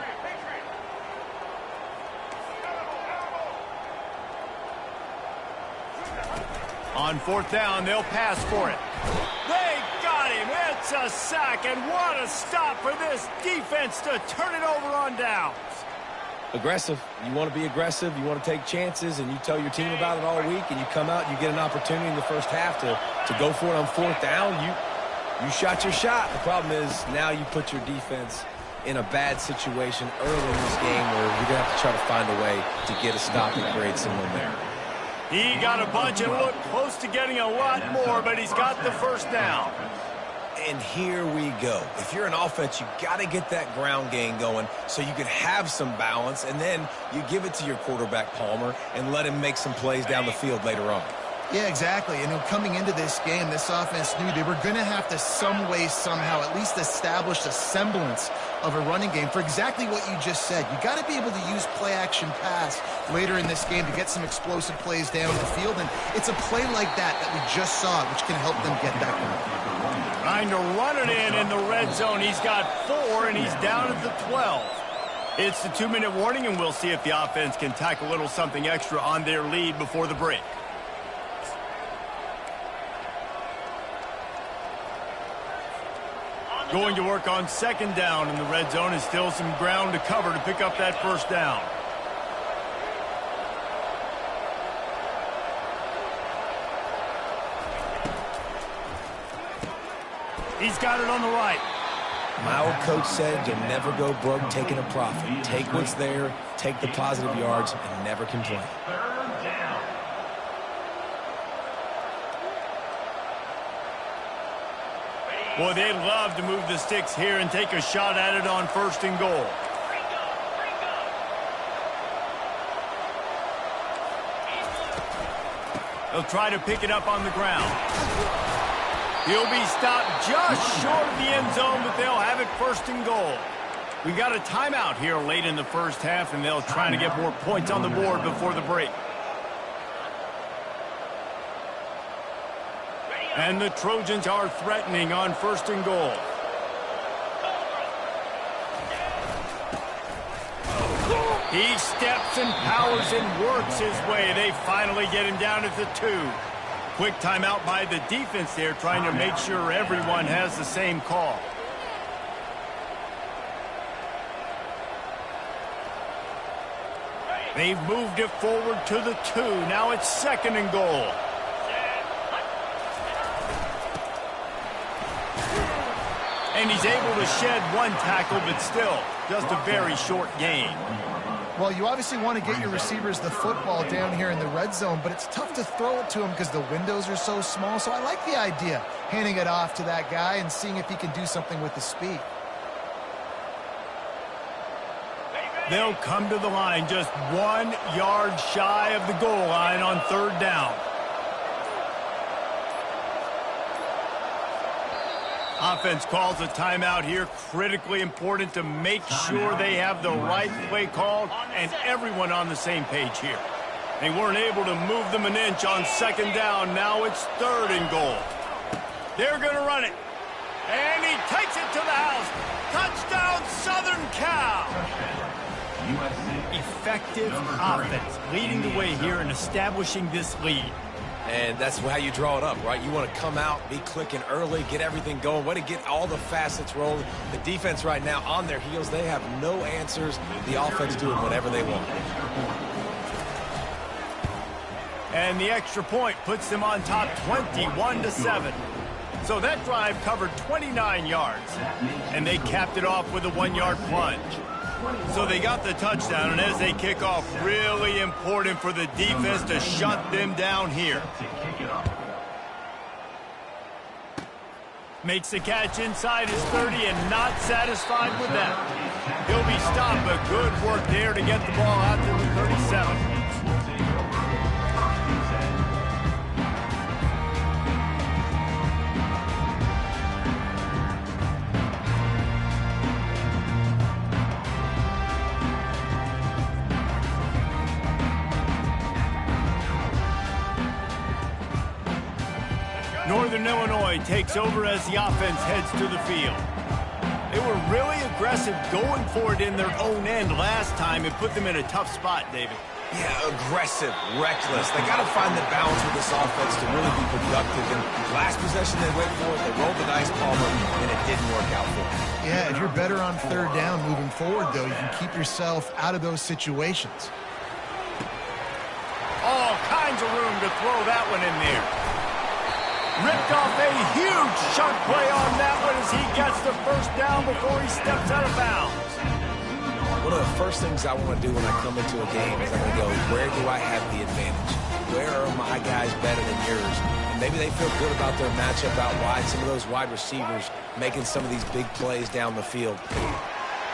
On 4th down, they'll pass for it. They got him. It's a sack, and what a stop for this defense to turn it over on downs. Aggressive. You want to be aggressive. You want to take chances, and you tell your team about it all week, and you come out and you get an opportunity in the first half to go for it on 4th down. You shot your shot. The problem is now you put your defense in a bad situation early in this game where you're going to have to try to find a way to get a stop and create some momentum. He got a bunch and looked close to getting a lot more, but he's got the 1st down. And here we go. If you're an offense, you got to get that ground game going so you can have some balance, and then you give it to your quarterback, Palmer, and let him make some plays down the field later on. Yeah, exactly. And coming into this game, this offense knew they were going to have to some way, somehow, at least establish a semblance of a running game for exactly what you just said. You got to be able to use play-action pass later in this game to get some explosive plays down the field, and it's a play like that we just saw, which can help them get that going. Trying to run it in the red zone. He's got 4, and he's down at the 12. It's the 2-minute warning, and we'll see if the offense can tack a little something extra on their lead before the break. Going to work on 2nd down in the red zone, and still some ground to cover to pick up that 1st down. He's got it on the right. My old coach said you'll never go broke taking a profit. Take what's there, take the positive yards, and never complain. 3rd down. Boy, they'd love to move the sticks here and take a shot at it on 1st and goal. They'll try to pick it up on the ground. He'll be stopped just short of the end zone, but they'll have it 1st and goal. We got a timeout here late in the first half, and they'll try to get more points on the board before the break. And the Trojans are threatening on 1st and goal. He steps and powers and works his way. They finally get him down at the 2. Quick timeout by the defense there, trying to make sure everyone has the same call. They've moved it forward to the 2. Now it's 2nd and goal. And he's able to shed 1 tackle, but still, just a very short gain. Well, you obviously want to get your receivers the football down here in the red zone, but it's tough to throw it to them because the windows are so small. So I like the idea, handing it off to that guy and seeing if he can do something with the speed. They'll come to the line just 1 yard shy of the goal line on 3rd down. Offense calls a timeout here. Critically important to make sure they have the right play called and everyone on the same page here. They weren't able to move them an inch on second down. Now it's 3rd and goal. They're going to run it. And he takes it to the house. Touchdown, Southern Cal. Effective offense leading the way here and establishing this lead. And that's how you draw it up, right? You want to come out, be clicking early, get everything going, way to get all the facets rolling. The defense right now on their heels, they have no answers. The offense doing whatever they want. And the extra point puts them on top 21-7. So that drive covered 29 yards. And they capped it off with a 1-yard plunge. So they got the touchdown, and as they kick off, really important for the defense to shut them down here. Makes the catch inside his 30 and not satisfied with that. He'll be stopped, but good work there to get the ball out to the 37. Northern Illinois takes over as the offense heads to the field. They were really aggressive going for it in their own end last time and put them in a tough spot, David. Yeah, aggressive, reckless. They got to find the balance with this offense to really be productive. And last possession they went for it, they rolled the dice, Palmer, and it didn't work out for them. Yeah, if you're better on 3rd down moving forward, though, you can keep yourself out of those situations. All kinds of room to throw that one in there. Ripped off a huge chunk play on that one as he gets the 1st down before he steps out of bounds. One of the first things I want to do when I come into a game is I'm going to go, where do I have the advantage? Where are my guys better than yours? And maybe they feel good about their matchup out wide. Some of those wide receivers making some of these big plays down the field.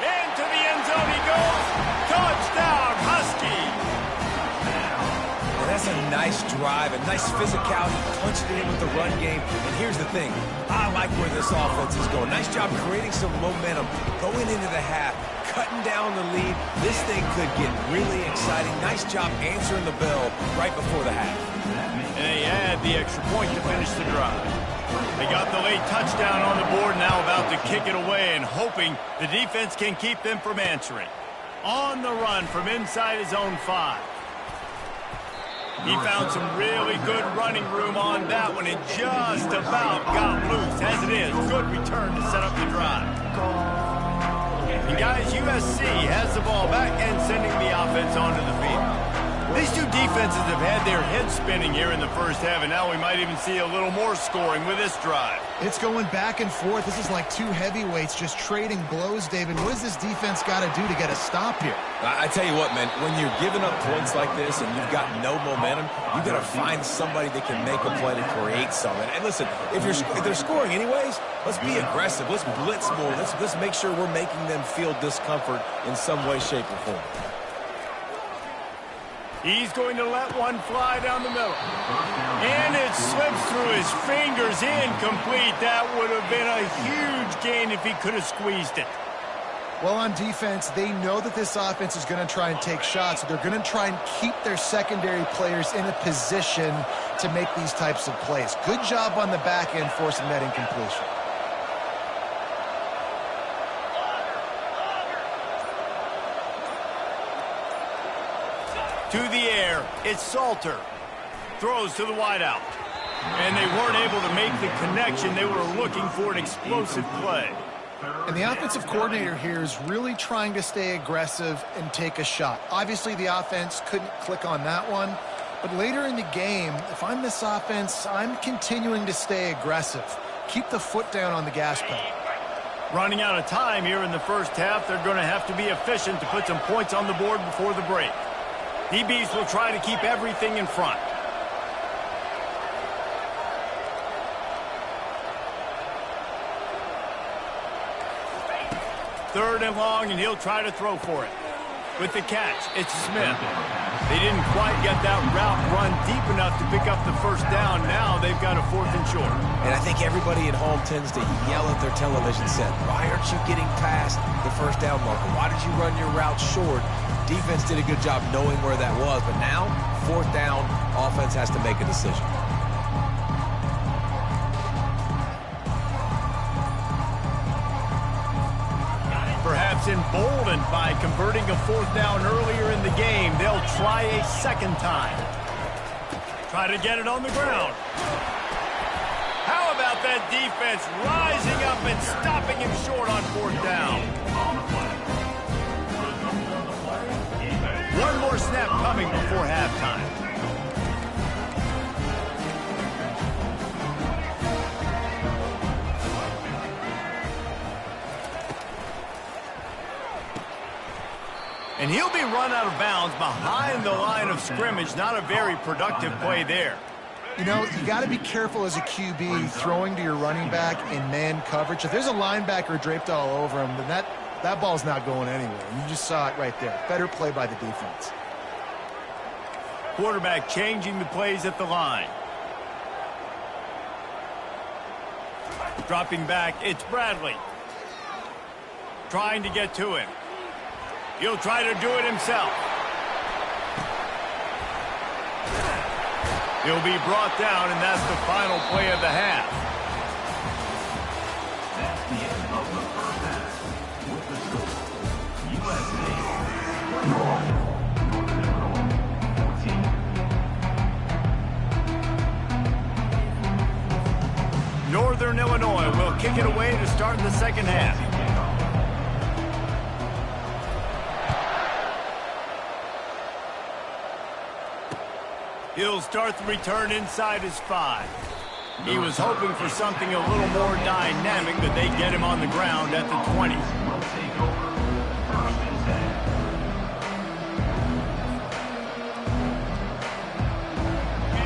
Into the end zone he goes. Touchdown, Husky. And that's a nice drive, a nice physicality, punching it in with the run game. And here's the thing. I like where this offense is going. Nice job creating some momentum, going into the half, cutting down the lead. This thing could get really exciting. Nice job answering the bell right before the half. And they add the extra point to finish the drive. They got the late touchdown on the board, now about to kick it away and hoping the defense can keep them from answering. On the run from inside his own 5. He found some really good running room on that one and just about got loose. As it is, good return to set up the drive. And guys, USC has the ball back and sending the offense onto the field. These two defenses have had their heads spinning here in the 1st half, and now we might even see a little more scoring with this drive. It's going back and forth. This is like two heavyweights just trading blows, David. What does this defense got to do to get a stop here? I tell you what, man, when you're giving up points like this and you've got no momentum, you've got to find somebody that can make a play to create something. And listen, if they're scoring anyways, let's be aggressive. Let's blitz more. Let's make sure we're making them feel discomfort in some way, shape, or form. He's going to let one fly down the middle. And it slips through his fingers, incomplete. That would have been a huge gain if he could have squeezed it. Well, on defense, they know that this offense is going to try and take shots. So they're going to try and keep their secondary players in a position to make these types of plays. Good job on the back end forcing that incompletion. To the air, it's Salter. Throws to the wideout. And they weren't able to make the connection. They were looking for an explosive play. And the offensive coordinator here is really trying to stay aggressive and take a shot. Obviously, the offense couldn't click on that one. But later in the game, if I'm this offense, I'm continuing to stay aggressive. Keep the foot down on the gas pedal. Running out of time here in the 1st half, they're going to have to be efficient to put some points on the board before the break. DBs will try to keep everything in front. Third and long, and he'll try to throw for it. With the catch, it's Smith. They didn't quite get that route run deep enough to pick up the first down. Now they've got a 4th and short. And I think everybody at home tends to yell at their television set, why aren't you getting past the first down marker? Why did you run your route short? Defense did a good job knowing where that was, but now, 4th down, offense has to make a decision. Perhaps emboldened by converting a 4th down earlier in the game, they'll try a second time. Try to get it on the ground. How about that defense rising up and stopping him short on 4th down? One more snap coming before halftime. And he'll be run out of bounds behind the line of scrimmage. Not a very productive play there. You know, you got to be careful as a QB throwing to your running back in man coverage. If there's a linebacker draped all over him, then that ball's not going anywhere. You just saw it right there. Better play by the defense. Quarterback changing the plays at the line. Dropping back, it's Bradley. Trying to get to him. He'll try to do it himself. He'll be brought down, and that's the final play of the half. That's the end of the first half. With the score, USA 14. Northern Illinois will kick it away to start the second half. He'll start the return inside his 5. He was hoping for something a little more dynamic, but they get him on the ground at the 20.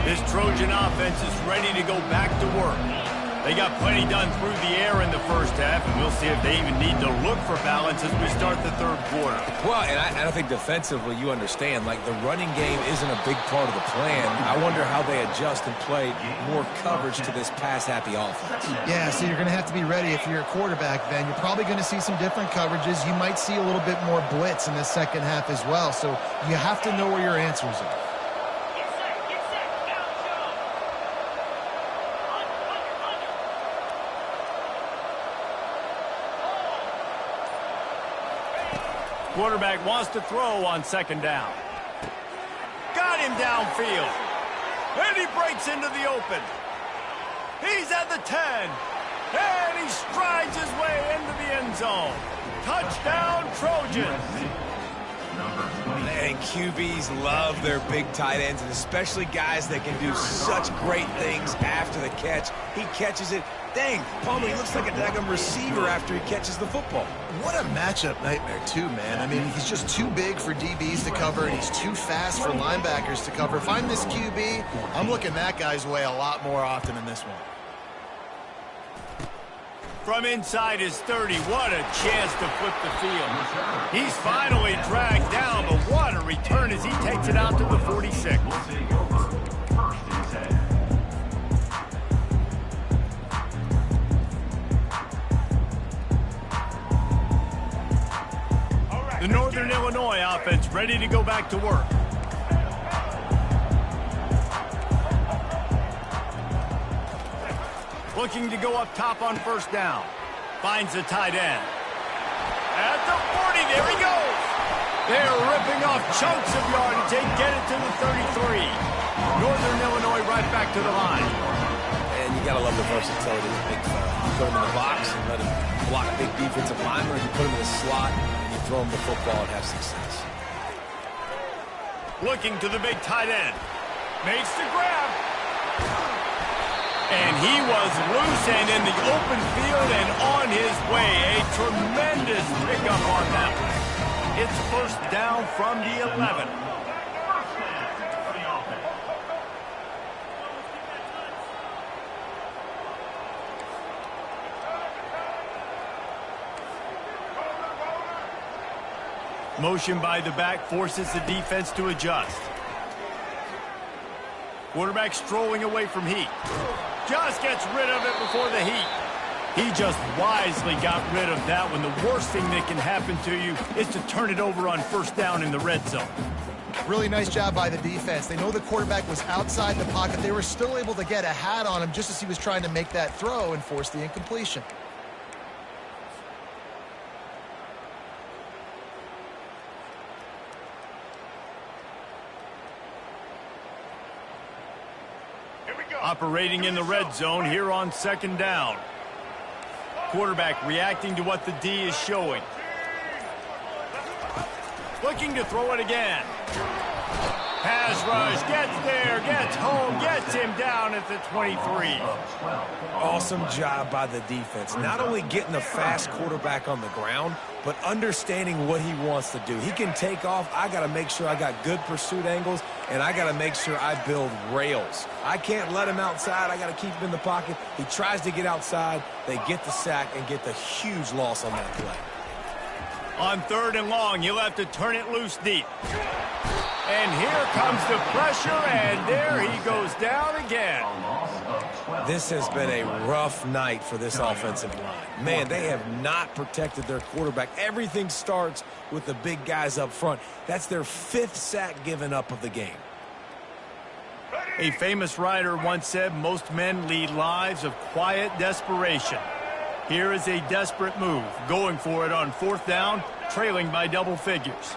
This Trojan offense is ready to go back to work. They got plenty done through the air in the first half, and we'll see if they even need to look for balance as we start the third quarter. Well, and I think defensively, you understand, like the running game isn't a big part of the plan. I wonder how they adjust and play more coverage to this pass-happy offense. Yeah, so you're going to have to be ready if you're a quarterback then. You're probably going to see some different coverages. You might see a little bit more blitz in the second half as well, so you have to know where your answers are. Quarterback wants to throw on second down. Got him downfield. And he breaks into the open. He's at the 10. And he strides his way into the end zone. Touchdown, Trojans. And QBs love their big tight ends, and especially guys that can do such great things after the catch. He catches it. Dang, Palmer, he looks like a daggum receiver after he catches the football. What a matchup nightmare, too, man. I mean, he's just too big for DBs to cover, and he's too fast for linebackers to cover. If I'm this QB, I'm looking that guy's way a lot more often than this one. From inside his 30, what a chance to flip the field. He's finally dragged down, but what a return as he takes it out to the 46. The Northern Illinois offense ready to go back to work. Looking to go up top on first down. Finds the tight end. At the 40, there he goes. They're ripping off chunks of yardage. They get it to the 33. Northern Illinois right back to the line. And you gotta love the versatility of Big Fella. You put him in the box and let him block a big defensive lineman, or you put him in the slot and you throw him the football and have success. Looking to the big tight end. Makes the grab. And he was loose and in the open field and on his way. A tremendous pickup on that one. It's first down from the 11. Motion by the back forces the defense to adjust. Quarterback strolling away from heat. Just gets rid of it before the heat. He just wisely got rid of that one. The worst thing that can happen to you is to turn it over on first down in the red zone. Really nice job by the defense. They know the quarterback was outside the pocket. They were still able to get a hat on him just as he was trying to make that throw and force the incompletion. Operating in the red zone here on second down. Quarterback reacting to what the D is showing. Looking to throw it again. Pass rush, gets there, gets home, gets him down at the 23. Awesome job by the defense. Not only getting the fast quarterback on the ground, but understanding what he wants to do. He can take off. I got to make sure I got good pursuit angles, and I got to make sure I build rails. I can't let him outside. I got to keep him in the pocket. He tries to get outside. They get the sack and get the huge loss on that play. On 3rd and long, you'll have to turn it loose deep. And here comes the pressure, and there he goes down again. This has been a rough night for this offensive line. Man, they have not protected their quarterback. Everything starts with the big guys up front. That's their 5th sack given up of the game. A famous writer once said, most men lead lives of quiet desperation. Here is a desperate move, going for it on 4th down, trailing by double figures.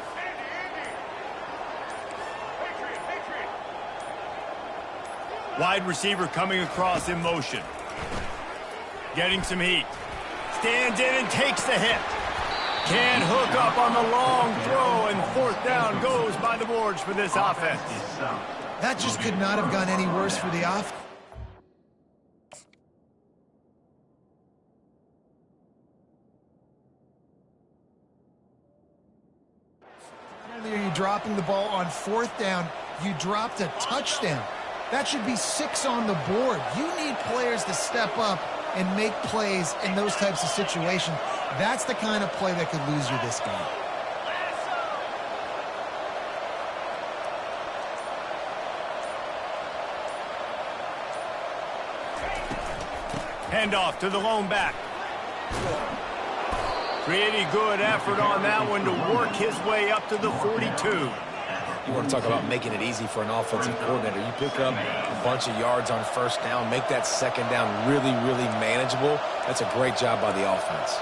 Wide receiver coming across in motion. Getting some heat. Stands in and takes the hit. Can't hook up on the long throw, and 4th down goes by the boards for this offense. That just could not have gone any worse for the offense. Not only are you dropping the ball on 4th down, you dropped a touchdown. That should be 6 on the board. You need players to step up and make plays in those types of situations. That's the kind of play that could lose you this game. Handoff to the lone back. Pretty good effort on that one to work his way up to the 42. You want to talk about making it easy for an offensive coordinator. You pick up a bunch of yards on 1st down, make that 2nd down really, really manageable. That's a great job by the offense.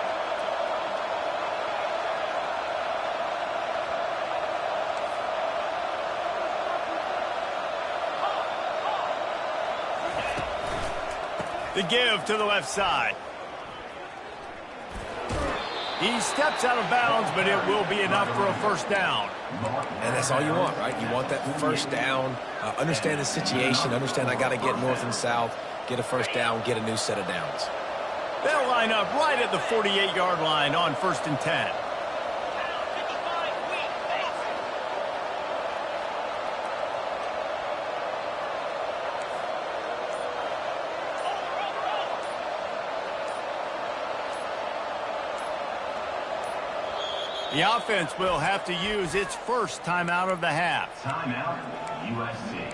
The give to the left side. He steps out of bounds, but it will be enough for a 1st down. And that's all you want, right? You want that 1st down, understand the situation, understand I got to get north and south, get a 1st down, get a new set of downs. They'll line up right at the 48-yard line on 1st and 10. The offense will have to use its first timeout of the half. Timeout, USC.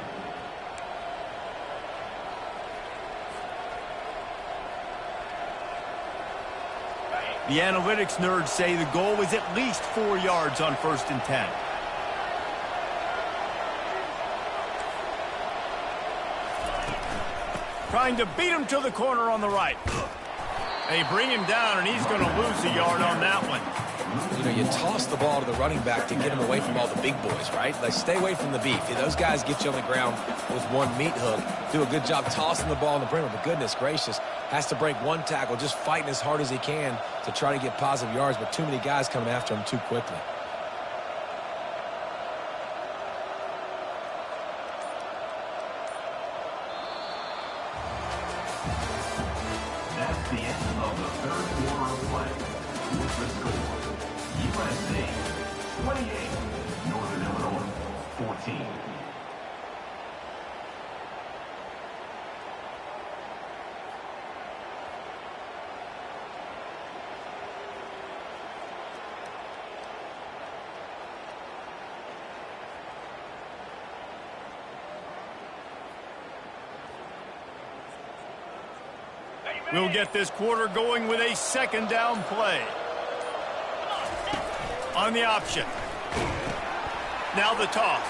The analytics nerds say the goal is at least 4 yards on 1st and 10. Trying to beat him to the corner on the right. They bring him down, and he's going to lose a yard on that one. You know, you toss the ball to the running back to get him away from all the big boys, right? Like, stay away from the beef. Those guys get you on the ground with one meat hook. Do a good job tossing the ball in the perimeter. But goodness gracious, has to break one tackle, just fighting as hard as he can to try to get positive yards, but too many guys coming after him too quickly. That's the end of the 3rd quarter of play. With the score, USC 28, Northern Illinois 14. We'll get this quarter going with a second down play. On the option. Now the toss.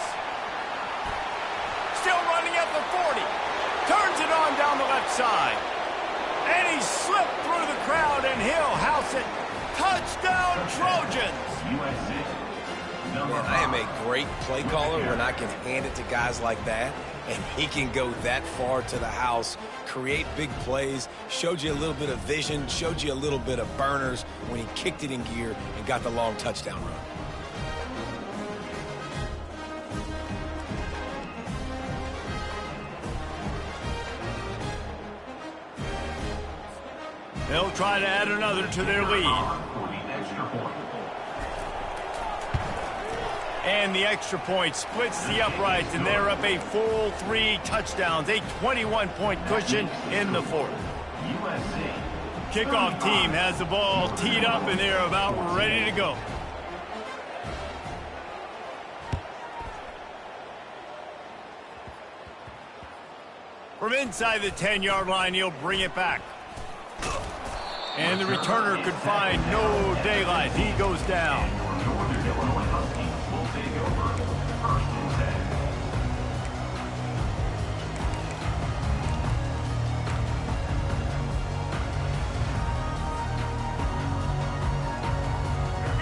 Still running at the 40. Turns it on down the left side. And he slipped through the crowd, and he'll house it. Touchdown, Trojans! Man, I am a great play caller when I can hand it to guys like that, and he can go that far to the house, create big plays, showed you a little bit of vision, showed you a little bit of burners when he kicked it in gear and got the long touchdown run. They'll try to add another to their lead. And the extra point splits the uprights, and they're up a full 3 touchdowns, a 21-point cushion in the fourth. Kickoff team has the ball teed up, and they're about ready to go. From inside the 10-yard line, he'll bring it back. And the returner could find no daylight. He goes down.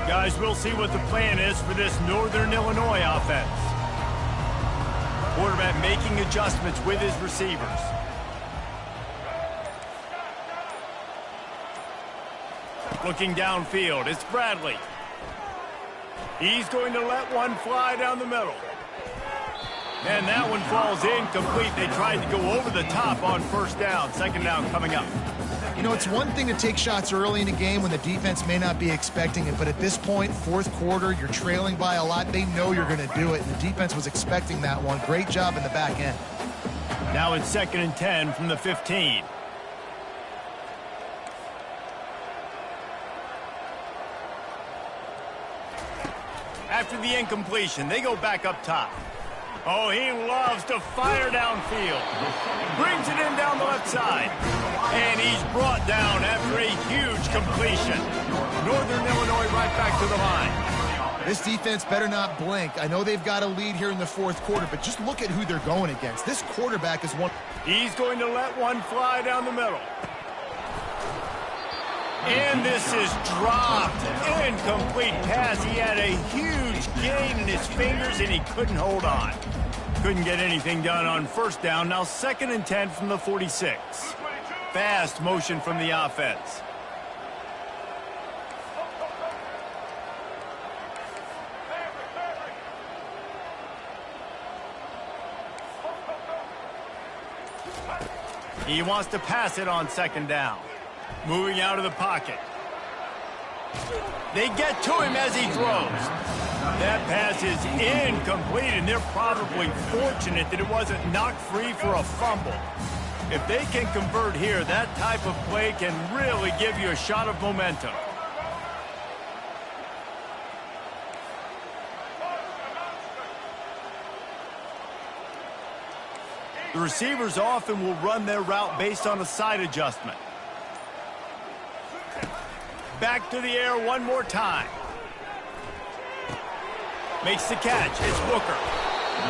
Guys, we'll see what the plan is for this Northern Illinois offense. Quarterback making adjustments with his receivers. Looking downfield, it's Bradley. He's going to let one fly down the middle. And that one falls incomplete. They tried to go over the top on first down. Second down coming up. You know, it's one thing to take shots early in a game when the defense may not be expecting it, but at this point, fourth quarter, you're trailing by a lot. They know you're going to do it, and the defense was expecting that one. Great job in the back end. Now it's 2nd and 10 from the 15. After the incompletion, they go back up top. Oh, he loves to fire downfield. Brings it in down the left side. And he's brought down after a huge completion. Northern Illinois right back to the line. This defense better not blink. I know they've got a lead here in the fourth quarter, but just look at who they're going against. This quarterback is one. He's going to let one fly down the middle. And this is dropped. Incomplete pass. He had a huge gain in his fingers, and he couldn't hold on. Couldn't get anything done on first down. Now 2nd and 10 from the 46. Fast motion from the offense. He wants to pass it on 2nd down. Moving out of the pocket. They get to him as he throws. That pass is incomplete, and they're probably fortunate that it wasn't knocked free for a fumble. If they can convert here, that type of play can really give you a shot of momentum. The receivers often will run their route based on a side adjustment. Back to the air one more time. Makes the catch. It's Booker.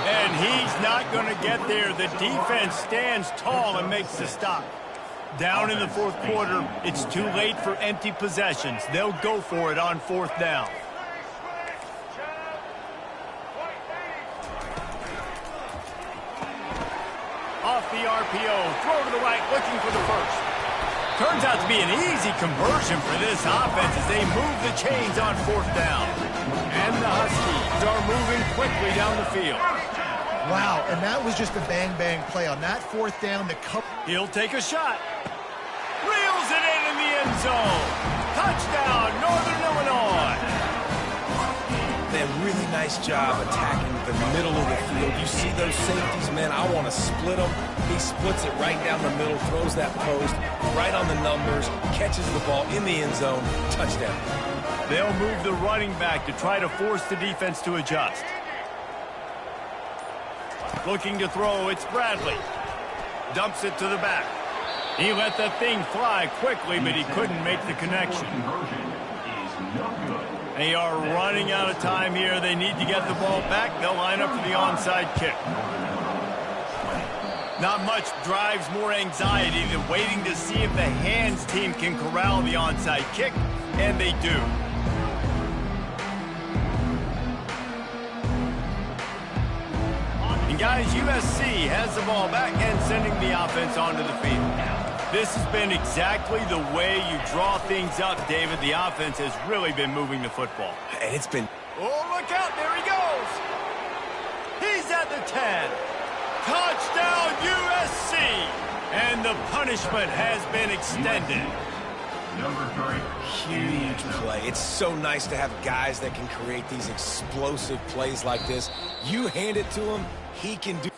And he's not going to get there. The defense stands tall and makes the stop. Down in the fourth quarter, it's too late for empty possessions. They'll go for it on 4th down. Off the RPO, throw to the right, looking for the first. Turns out to be an easy conversion for this offense as they move the chains on 4th down. And the Huskies are moving quickly down the field. Wow, and that was just a bang-bang play. On that 4th down, the cup. He'll take a shot. Reels it in the end zone. Touchdown, Northern Illinois. They have a really nice job attacking the middle of the field. You see those safeties, man, I want to split them. He splits it right down the middle, throws that post, right on the numbers, catches the ball in the end zone, touchdown. They'll move the running back to try to force the defense to adjust. Looking to throw, it's Bradley. Dumps it to the back. He let the thing fly quickly, but he couldn't make the connection. They are running out of time here. They need to get the ball back. They'll line up for the onside kick. Not much drives more anxiety than waiting to see if the hands team can corral the onside kick, and they do. And guys, USC has the ball back and sending the offense onto the field. This has been exactly the way you draw things up, David. The offense has really been moving the football. And it's been... Oh, look out. There he goes. He's at the 10. Touchdown, USC. And the punishment has been extended. Number 3. Huge play. It's so nice to have guys that can create these explosive plays like this. You hand it to him, he can do...